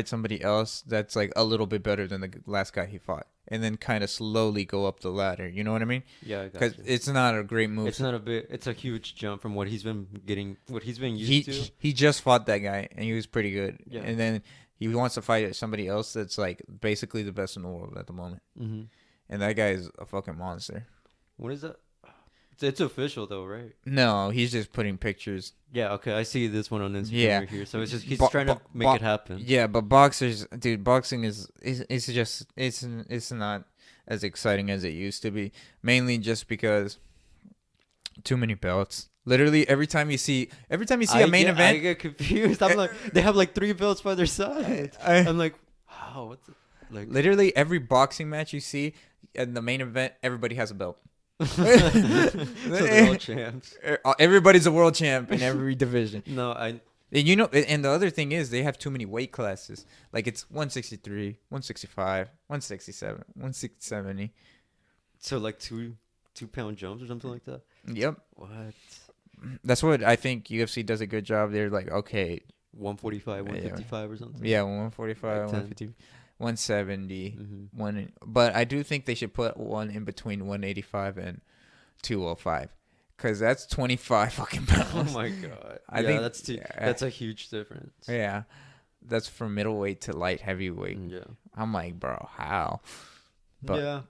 Speaker 1: somebody else that's like a little bit better than the last guy he fought, and then kind of slowly go up the ladder. You know what I mean?
Speaker 2: Yeah, I got
Speaker 1: Because
Speaker 2: you.
Speaker 1: it's not a great move.
Speaker 2: It's not a bit. It's a huge jump from what he's been used to.
Speaker 1: He just fought that guy and he was pretty good.
Speaker 2: Yeah.
Speaker 1: And then he wants to fight somebody else that's like basically the best in the world at the moment.
Speaker 2: Mm-hmm.
Speaker 1: And that guy is a fucking monster.
Speaker 2: What is that? It's official though, right?
Speaker 1: No, he's just putting pictures.
Speaker 2: Yeah. Okay, I see this one on Instagram
Speaker 1: Yeah.
Speaker 2: right here. So it's just he's
Speaker 1: Bo-
Speaker 2: trying to
Speaker 1: bo-
Speaker 2: make
Speaker 1: bo-
Speaker 2: it happen.
Speaker 1: Yeah, but boxing is just it's not as exciting as it used to be. Mainly just because too many belts. Literally every time you see a main
Speaker 2: I
Speaker 1: event,
Speaker 2: get confused. I'm like, they have like 3 belts by their side. I'm like, wow, what's it? Like
Speaker 1: literally every boxing match you see in the main event, everybody has a belt.
Speaker 2: so they're all champs.
Speaker 1: Everybody's a world champ in every division.
Speaker 2: No,
Speaker 1: And you know, and the other thing is they have too many weight classes. Like it's 163, 165, 167, 170.
Speaker 2: so like 2 pound jumps or something like that.
Speaker 1: Yep.
Speaker 2: What?
Speaker 1: That's what I think UFC does a good job. They're like, okay,
Speaker 2: 145, 155 or something.
Speaker 1: yeah, 145,
Speaker 2: Like 10.
Speaker 1: 150, 170,
Speaker 2: Mm-hmm.
Speaker 1: but I do think they should put one in between 185 and 205. Because that's 25 fucking
Speaker 2: Oh
Speaker 1: pounds.
Speaker 2: my god.
Speaker 1: I think
Speaker 2: that's a huge difference.
Speaker 1: Yeah. That's from middleweight to light heavyweight.
Speaker 2: Yeah.
Speaker 1: I'm like, bro, how? But
Speaker 2: yeah.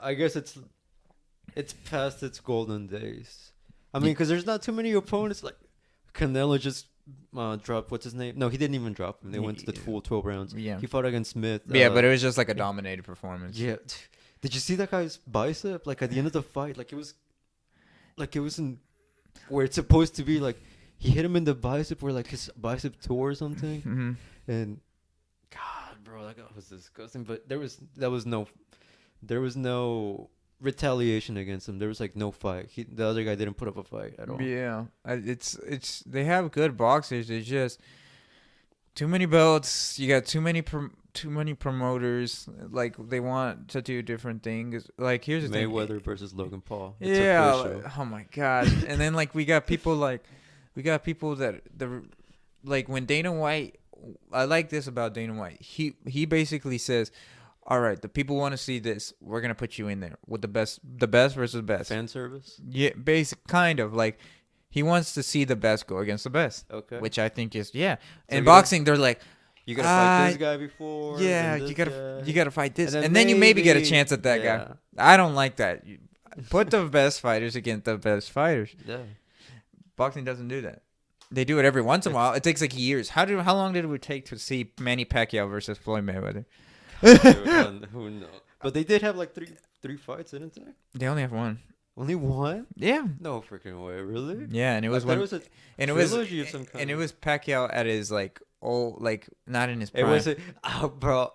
Speaker 2: I guess it's past its golden days. I mean, because there's not too many opponents. Like Canelo just dropped what's his name? No, he didn't even drop him. They went to the full 12 rounds.
Speaker 1: Yeah.
Speaker 2: He fought against Smith.
Speaker 1: Yeah, but it was just like a dominated performance.
Speaker 2: Yeah. Did you see that guy's bicep? Like at the end of the fight, like it was in where it's supposed to be. Like he hit him in the bicep, where like his bicep tore or something.
Speaker 1: Mm-hmm.
Speaker 2: And God, bro, that guy was disgusting. But there was no retaliation against him. There was like no fight. The other guy didn't put up a fight at all.
Speaker 1: Yeah, it's they have good boxers. It's just too many belts. You got too many promoters. Like they want to do different things. Like here's the thing.
Speaker 2: Mayweather versus Logan Paul. It's
Speaker 1: Yeah.
Speaker 2: official.
Speaker 1: Oh my God. And then like we got people that like when Dana White. I like this about Dana White. He basically says, all right, the people want to see this. We're gonna put you in there with the best versus best.
Speaker 2: Fan service.
Speaker 1: Yeah, basic kind of like he wants to see the best go against the best.
Speaker 2: Okay.
Speaker 1: Which I think is yeah.
Speaker 2: So
Speaker 1: In boxing, they're like,
Speaker 2: you gotta fight this guy before.
Speaker 1: yeah,
Speaker 2: then
Speaker 1: you
Speaker 2: this
Speaker 1: gotta
Speaker 2: guy.
Speaker 1: fight this,
Speaker 2: And
Speaker 1: and
Speaker 2: then
Speaker 1: then you maybe get a
Speaker 2: maybe-
Speaker 1: chance at that
Speaker 2: yeah.
Speaker 1: guy. I don't like that. Put the best fighters against the best fighters.
Speaker 2: Yeah.
Speaker 1: Boxing doesn't do that. They do it every once in a while. It takes like years. How long did it take to see Manny Pacquiao versus Floyd Mayweather?
Speaker 2: Who knows? But they did have like three fights, didn't they?
Speaker 1: They only have one.
Speaker 2: Only one?
Speaker 1: Yeah.
Speaker 2: No freaking way, really?
Speaker 1: Yeah, and it was
Speaker 2: I thought
Speaker 1: when
Speaker 2: it was a
Speaker 1: and it was
Speaker 2: trilogy of some kind.
Speaker 1: and it was Pacquiao at his like old like not in his
Speaker 2: It
Speaker 1: prime.
Speaker 2: was bro.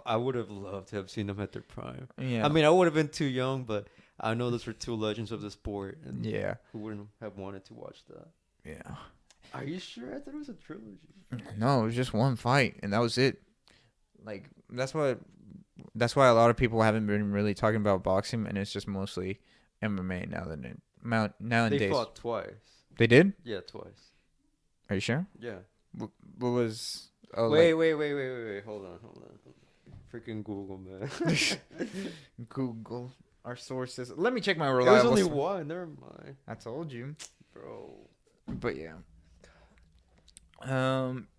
Speaker 2: I would have loved to have seen them at their prime.
Speaker 1: Yeah.
Speaker 2: I mean, I would have been too young, but I know those were two legends of the sport, and
Speaker 1: yeah.
Speaker 2: who wouldn't have wanted to watch that?
Speaker 1: Yeah.
Speaker 2: Are you sure? I thought it was a trilogy.
Speaker 1: No, it was just one fight, and that was it. Like that's why a lot of people haven't been really talking about boxing, and it's just mostly MMA nowadays.
Speaker 2: They fought twice.
Speaker 1: They did?
Speaker 2: Yeah, twice.
Speaker 1: Are you sure?
Speaker 2: Yeah.
Speaker 1: What was? Oh,
Speaker 2: Wait. Hold on. Freaking Google, man.
Speaker 1: Google our sources. Let me check my
Speaker 2: It was
Speaker 1: reliable.
Speaker 2: only one. Never mind,
Speaker 1: I told you,
Speaker 2: bro.
Speaker 1: but yeah.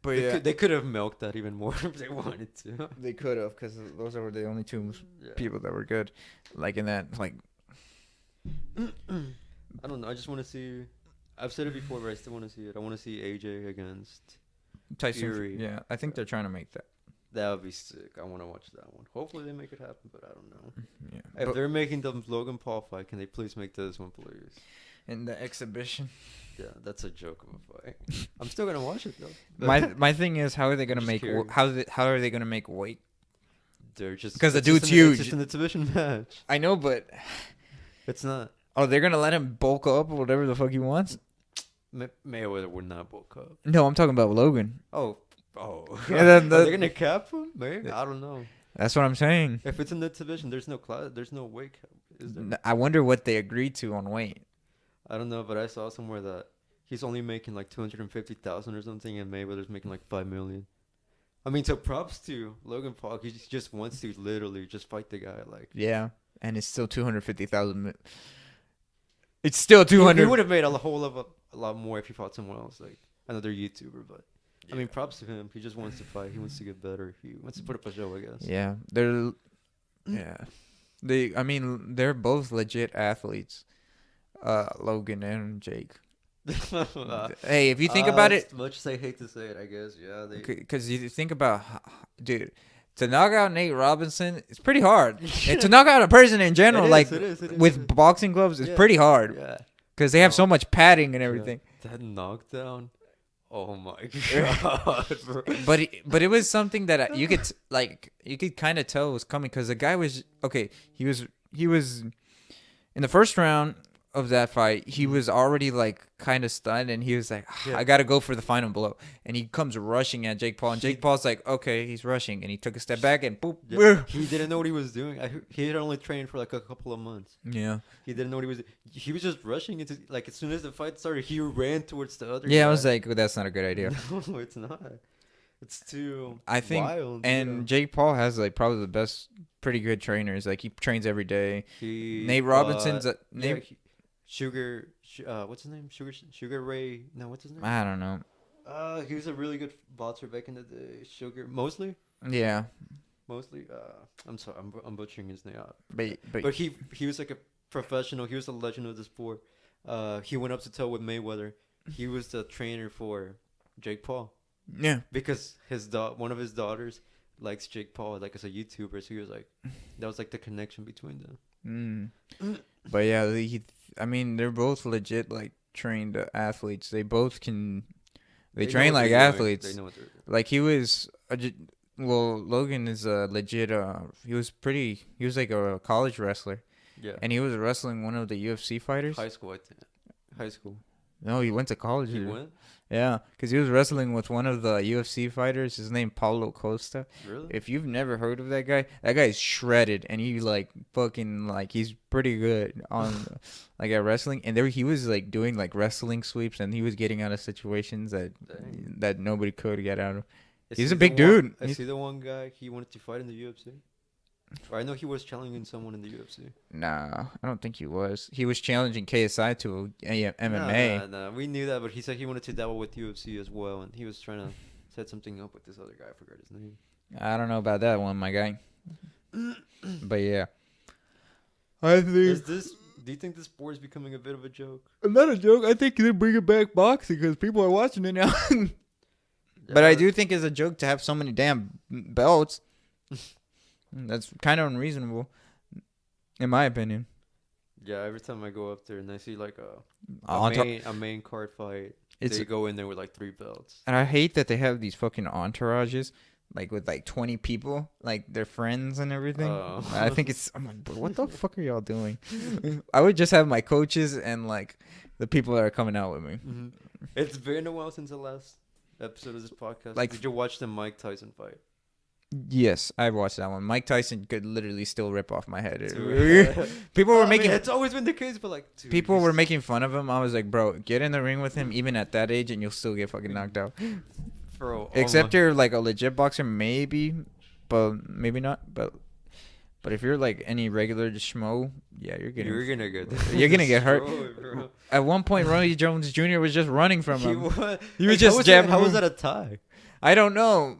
Speaker 1: But yeah,
Speaker 2: They could have milked that even more if they wanted to.
Speaker 1: they could have because those were the only two
Speaker 2: Yeah.
Speaker 1: people that were good. Like in that, like
Speaker 2: I don't know. I just want to see. I've said it before, but I still want to see it. I want to see AJ against.
Speaker 1: Tyson.
Speaker 2: Fury.
Speaker 1: Yeah, I think they're trying to make that.
Speaker 2: That would be sick. I want to watch that one. Hopefully they make it happen, but I don't know.
Speaker 1: Yeah,
Speaker 2: If
Speaker 1: but
Speaker 2: they're making the Logan Paul fight, can they please make this one, please?
Speaker 1: in the exhibition.
Speaker 2: Yeah, that's a joke of a fight. I'm still gonna watch it though.
Speaker 1: My thing is, how are they gonna
Speaker 2: Just
Speaker 1: make
Speaker 2: curious.
Speaker 1: how are they gonna make weight?
Speaker 2: They're just
Speaker 1: Because the
Speaker 2: it's just
Speaker 1: dude's
Speaker 2: an-
Speaker 1: huge.
Speaker 2: It's just an exhibition match.
Speaker 1: I know, but
Speaker 2: It's not.
Speaker 1: they're gonna let him bulk up or whatever the fuck he wants.
Speaker 2: Mayweather would not bulk up.
Speaker 1: No, I'm talking about Logan.
Speaker 2: Oh.
Speaker 1: Yeah, then
Speaker 2: Are they gonna cap him? Maybe. I don't know.
Speaker 1: That's what I'm saying.
Speaker 2: If it's in the division, there's no class. There's no weight cap. Is there?
Speaker 1: I wonder what they agreed to on weight.
Speaker 2: I don't know, but I saw somewhere that he's only making like 250,000 or something, and Mayweather's making like 5 million. I mean, so props to Logan Paul. He just wants to literally just fight the guy. Like,
Speaker 1: Yeah, and it's still 250,000. It's still
Speaker 2: he
Speaker 1: 200.
Speaker 2: would have made a lot more if he fought someone else, like another YouTuber. But I mean, props to him. He just wants to fight. He wants to get better. He wants to put up a show, I guess.
Speaker 1: Yeah, I mean, they're both legit athletes. Logan and Jake. Hey, if you think about it,
Speaker 2: as much as I hate to say it, I guess
Speaker 1: because you think about, dude, to knock out Nate Robinson, it's pretty hard. And to knock out a person in general,
Speaker 2: it
Speaker 1: like
Speaker 2: is,
Speaker 1: with boxing gloves, it's
Speaker 2: Yeah.
Speaker 1: pretty hard
Speaker 2: Yeah.
Speaker 1: because they have so much padding and everything.
Speaker 2: That knockdown. Oh my god, bro.
Speaker 1: But it was something that you could kind of tell was coming because the guy was okay. He was in the first round of that fight. He was already like kind of stunned, and he was like,
Speaker 2: Yeah.
Speaker 1: "I got to go for the final blow." And he comes rushing at Jake Paul, and Jake Paul's like, "Okay, he's rushing," and he took a step back and boop.
Speaker 2: Yeah, he didn't know what he was doing. He had only trained for like a couple of months.
Speaker 1: Yeah.
Speaker 2: He didn't know what he was. He was just rushing into like as soon as the fight started, he ran towards the other.
Speaker 1: Yeah,
Speaker 2: guy.
Speaker 1: I was like, well, that's not a good idea.
Speaker 2: No, it's not. It's too.
Speaker 1: I think,
Speaker 2: wild,
Speaker 1: and
Speaker 2: yeah.
Speaker 1: Jake Paul has like probably the best, pretty good trainers. Like he trains every day. Nate Robinson's
Speaker 2: what's his name? Sugar Ray. No, what's his name?
Speaker 1: I don't know.
Speaker 2: He was a really good boxer back in the day. Mostly.
Speaker 1: Yeah,
Speaker 2: I'm sorry, I'm butchering his name out.
Speaker 1: but
Speaker 2: He was like a professional. He was a legend of the sport. He went up to toe with Mayweather. He was the trainer for Jake Paul.
Speaker 1: Yeah.
Speaker 2: Because one of his daughters likes Jake Paul like as a YouTuber, so he was like, that was like the connection between them.
Speaker 1: But yeah, I mean, they're both legit like trained athletes. They both can. They
Speaker 2: know
Speaker 1: train
Speaker 2: what
Speaker 1: like
Speaker 2: they're doing.
Speaker 1: athletes.
Speaker 2: They know what they're doing.
Speaker 1: Like he was, well, Logan is a legit. He was like a college wrestler,
Speaker 2: Yeah.
Speaker 1: and he was wrestling one of the UFC fighters.
Speaker 2: High school, I think. High school.
Speaker 1: No, he went to college.
Speaker 2: He went?
Speaker 1: Yeah, because he was wrestling with one of the UFC fighters. His name Paulo Costa.
Speaker 2: Really?
Speaker 1: If you've never heard of that guy's shredded, and he like fucking like he's pretty good on like at wrestling. And there he was like doing like wrestling sweeps, and he was getting out of situations that nobody could get out of. He's a big dude.
Speaker 2: I see the one guy he wanted to fight in the UFC. Or I know he was challenging someone in the UFC.
Speaker 1: Nah, I don't think he was. He was challenging KSI to MMA.
Speaker 2: Nah. We knew that, but he said he wanted to dabble with UFC as well, and he was trying to set something up with this other guy. I forgot his name.
Speaker 1: I don't know about that one, my guy. But yeah. I think
Speaker 2: Do you think this sport is becoming a bit of a joke?
Speaker 1: not a joke. I think they're bringing back boxing because people are watching it now. But I do think it's a joke to have so many damn belts. That's kind of unreasonable, in my opinion.
Speaker 2: Yeah, every time I go up there and I see like a main card fight, they go in there with like 3 belts.
Speaker 1: And I hate that they have these fucking entourages, like with like 20 people, like their friends and everything. I think I'm like, bro, what the fuck are y'all doing? I would just have my coaches and like the people that are coming out with me.
Speaker 2: Mm-hmm. It's been a while since the last episode of this podcast. Like, did you watch the Mike Tyson fight?
Speaker 1: Yes, I watched that one. Mike Tyson could literally still rip off my head.
Speaker 2: People were making. It's always been the case, but like, dude,
Speaker 1: people were making fun of him. I was like, bro, get in the ring with him, even at that age, and you'll still get fucking knocked out.
Speaker 2: Bro,
Speaker 1: except you're like a legit boxer, maybe, but maybe not. But if you're like any regular schmo, yeah, you're gonna get hurt. Bro. At one point, Ronnie Jones Jr. was just running from him. He was just jabbing.
Speaker 2: How was that a tie?
Speaker 1: I don't know.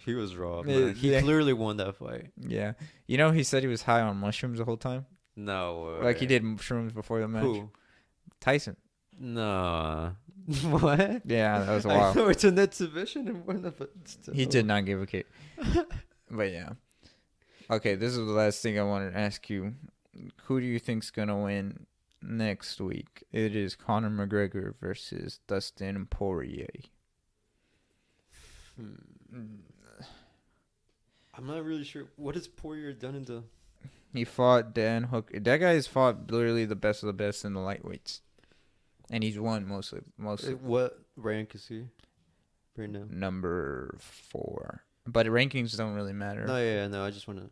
Speaker 2: He was raw, man. He clearly won that fight.
Speaker 1: Yeah. You know, he said he was high on mushrooms the whole time.
Speaker 2: No way.
Speaker 1: Like he did mushrooms before the match. Who? Tyson.
Speaker 2: Nah. What?
Speaker 1: Yeah, that was a while.
Speaker 2: I know it's an exhibition and one of it.
Speaker 1: He did not give a kick. But yeah. Okay, this is the last thing I wanted to ask you. Who do you think's gonna win next week? It is Conor McGregor versus Dustin Poirier.
Speaker 2: I'm not really sure. What has Poirier done in the...
Speaker 1: He fought Dan Hooker. That guy has fought literally the best of the best in the lightweights. And he's won mostly.
Speaker 2: What rank is he right now?
Speaker 1: Number 4. But rankings don't really matter.
Speaker 2: No, I just want to...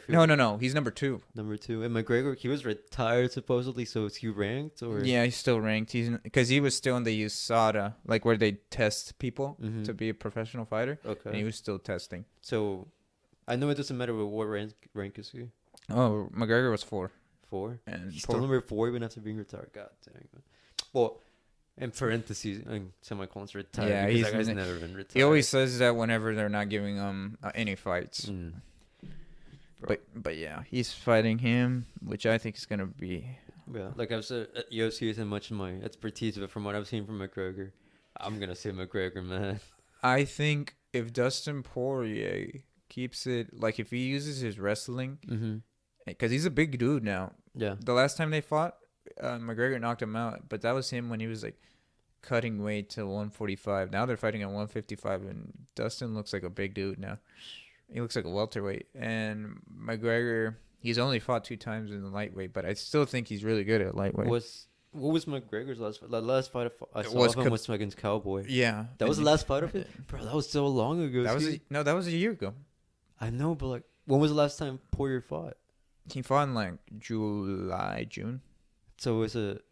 Speaker 1: No. He's number 2.
Speaker 2: Number 2. And McGregor, he was retired supposedly, so is he ranked? Or?
Speaker 1: Yeah, he's still ranked. Because he was still in the USADA, like where they test people to be a professional fighter.
Speaker 2: Okay.
Speaker 1: And he was still testing.
Speaker 2: So, I know it doesn't matter what rank is he.
Speaker 1: Oh, McGregor was 4.
Speaker 2: 4?
Speaker 1: And
Speaker 2: he's still number 4 even after being retired. God dang. Well, in parentheses, semicolons retired.
Speaker 1: Yeah,
Speaker 2: that guy's never been retired.
Speaker 1: He always says that whenever they're not giving him any fights. But yeah, he's fighting him, which I think is gonna be.
Speaker 2: Yeah, like I've said, UFC isn't much my expertise, but from what I've seen from McGregor, I'm gonna say McGregor, man.
Speaker 1: I think if Dustin Poirier keeps it, like if he uses his wrestling, because he's a big dude now.
Speaker 2: Yeah.
Speaker 1: The last time they fought, McGregor knocked him out, but that was him when he was like cutting weight to 145. Now they're fighting at 155, and Dustin looks like a big dude now. He looks like a welterweight. And McGregor, he's only fought 2 times in the lightweight, but I still think he's really good at lightweight.
Speaker 2: What was McGregor's last fight? The last fight I saw of him was against Cowboy.
Speaker 1: Yeah.
Speaker 2: That was the last fight of it? Bro, that was so long ago.
Speaker 1: That was a year ago.
Speaker 2: I know, but like, when was the last time Poirier fought?
Speaker 1: He fought in like July, June.
Speaker 2: So was it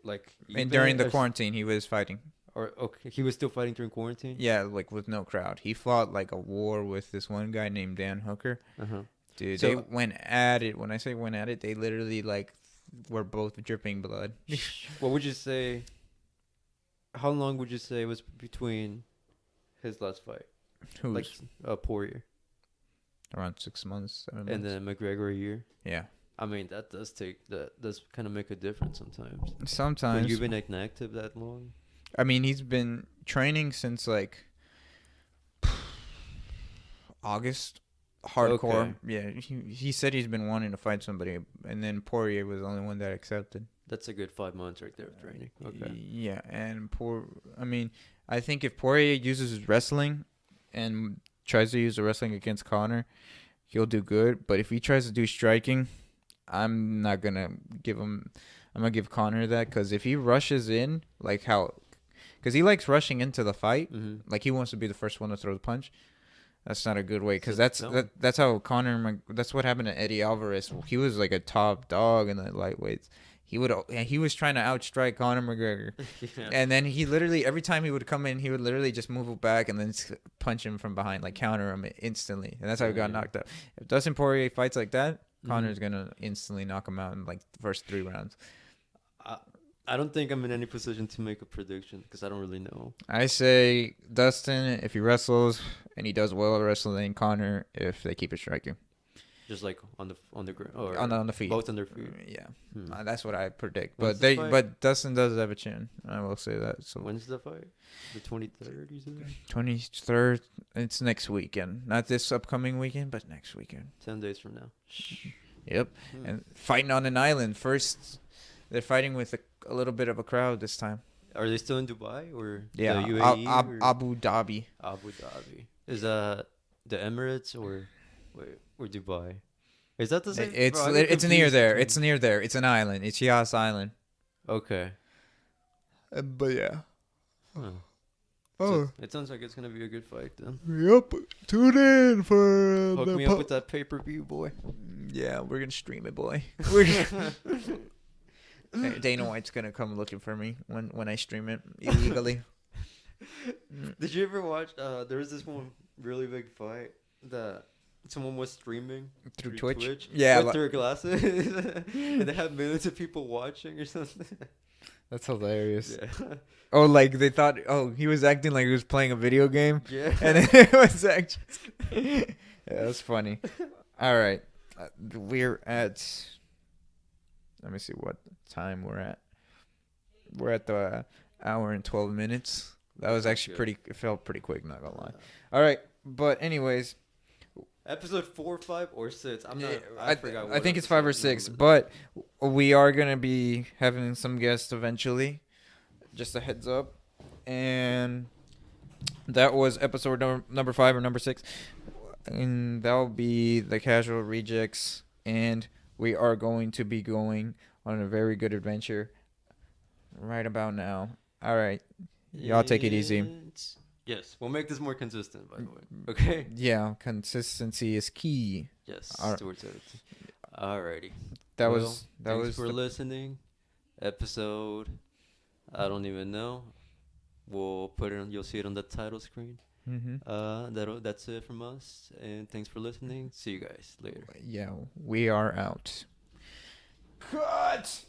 Speaker 2: like...
Speaker 1: And during the quarantine, he was fighting.
Speaker 2: Or okay, he was still fighting during quarantine?
Speaker 1: Yeah, like with no crowd. He fought like a war with this one guy named Dan Hooker. Dude, they went at it. When I say went at it, they literally like were both dripping blood.
Speaker 2: What would you say? How long would you say was between his last fight?
Speaker 1: Who's?
Speaker 2: Like Poirier.
Speaker 1: Around 6 months, 7 months.
Speaker 2: And then McGregor a year.
Speaker 1: Yeah.
Speaker 2: I mean, that does kind of make a difference sometimes.
Speaker 1: Sometimes.
Speaker 2: But you've been inactive that long?
Speaker 1: I mean, he's been training since like August, hardcore.
Speaker 2: Okay.
Speaker 1: Yeah, he said he's been wanting to fight somebody, and then Poirier was the only one that accepted.
Speaker 2: That's a good 5 months right there of training. Okay.
Speaker 1: Yeah, and I mean, I think if Poirier uses his wrestling and tries to use the wrestling against Connor, he'll do good. But if he tries to do striking, I'm not gonna give him. I'm gonna give Connor that because if he rushes in like how, because he likes rushing into the fight,
Speaker 2: Mm-hmm.
Speaker 1: like he wants to be the first one to throw the punch. That's not a good way because
Speaker 2: So,
Speaker 1: that's how Connor. That's what happened to Eddie Alvarez. He was like a top dog in the lightweights. He was trying to outstrike Conor McGregor,
Speaker 2: yeah.
Speaker 1: and then he literally every time he would come in, he would literally just move back and then punch him from behind, like counter him instantly, and that's how he got knocked out. If Dustin Poirier fights like that, Connor's gonna instantly knock him out in like the first 3 rounds.
Speaker 2: I, I don't think I'm in any position to make a prediction because I don't really know.
Speaker 1: I say Dustin if he wrestles and he does well at wrestling, Connor if they keep it striking.
Speaker 2: Just like on the ground or
Speaker 1: On the feet.
Speaker 2: both on their feet.
Speaker 1: Yeah,
Speaker 2: Hmm.
Speaker 1: that's what I predict.
Speaker 2: When's
Speaker 1: But
Speaker 2: the fight?
Speaker 1: but Dustin does have a chin. I will say that. So
Speaker 2: When's the fight? The 23rd, you said?
Speaker 1: 23rd. It's next weekend, not this upcoming weekend, but next weekend.
Speaker 2: 10 days from now.
Speaker 1: Yep,
Speaker 2: Hmm.
Speaker 1: and fighting on an island. First, they're fighting with a little bit of a crowd this time.
Speaker 2: Are they still in Dubai or
Speaker 1: Yeah,
Speaker 2: the UAE or
Speaker 1: Abu Dhabi.
Speaker 2: Abu Dhabi? Is that the Emirates or Dubai? Is that the same?
Speaker 1: It's
Speaker 2: Bro, I get
Speaker 1: it's near
Speaker 2: confused
Speaker 1: there.
Speaker 2: between-
Speaker 1: It's near there. It's an island. It's Yas Island.
Speaker 2: Okay.
Speaker 1: But yeah.
Speaker 2: Huh.
Speaker 1: Oh.
Speaker 2: So it sounds like it's gonna be a good fight then.
Speaker 1: Yep. Tune in for
Speaker 2: Hook me up with that pay-per-view, boy.
Speaker 1: Yeah, we're gonna stream it, boy. We're Dana White's gonna come looking for me when I stream it illegally.
Speaker 2: Did you ever watch? There was this one really big fight that someone was streaming
Speaker 1: Through Twitch?
Speaker 2: with
Speaker 1: Yeah,
Speaker 2: their glasses, and they had millions of people watching or something.
Speaker 1: that's hilarious.
Speaker 2: Yeah,
Speaker 1: Oh, like they thought. Oh, he was acting like he was playing a video game,
Speaker 2: yeah.
Speaker 1: and it was actually. Yeah, that's funny. All right, we're at. Let me see what time we're at. We're at the hour and 12 minutes. That was actually pretty. It felt pretty quick. Not gonna lie. All right, but anyways,
Speaker 2: Episode 4, 5, or 6. I'm not.
Speaker 1: I
Speaker 2: forgot.
Speaker 1: I think it's 5 or 6, but we are gonna be having some guests eventually. Just a heads up, and that was episode number 5 or number 6, and that'll be the Casual Rejects, and we are going to be going on a very good adventure right about now. All right, y'all take it easy.
Speaker 2: Yes, we'll make this more consistent. By the way, okay.
Speaker 1: Yeah, consistency is key.
Speaker 2: Yes,
Speaker 1: All right.
Speaker 2: Stuart said it. Alrighty.
Speaker 1: That
Speaker 2: Thanks
Speaker 1: was
Speaker 2: for listening. Episode. I don't even know. We'll put it on. You'll see it on the title screen. That's it from us. And thanks for listening. See you guys later.
Speaker 1: Yeah, we are out. Cut.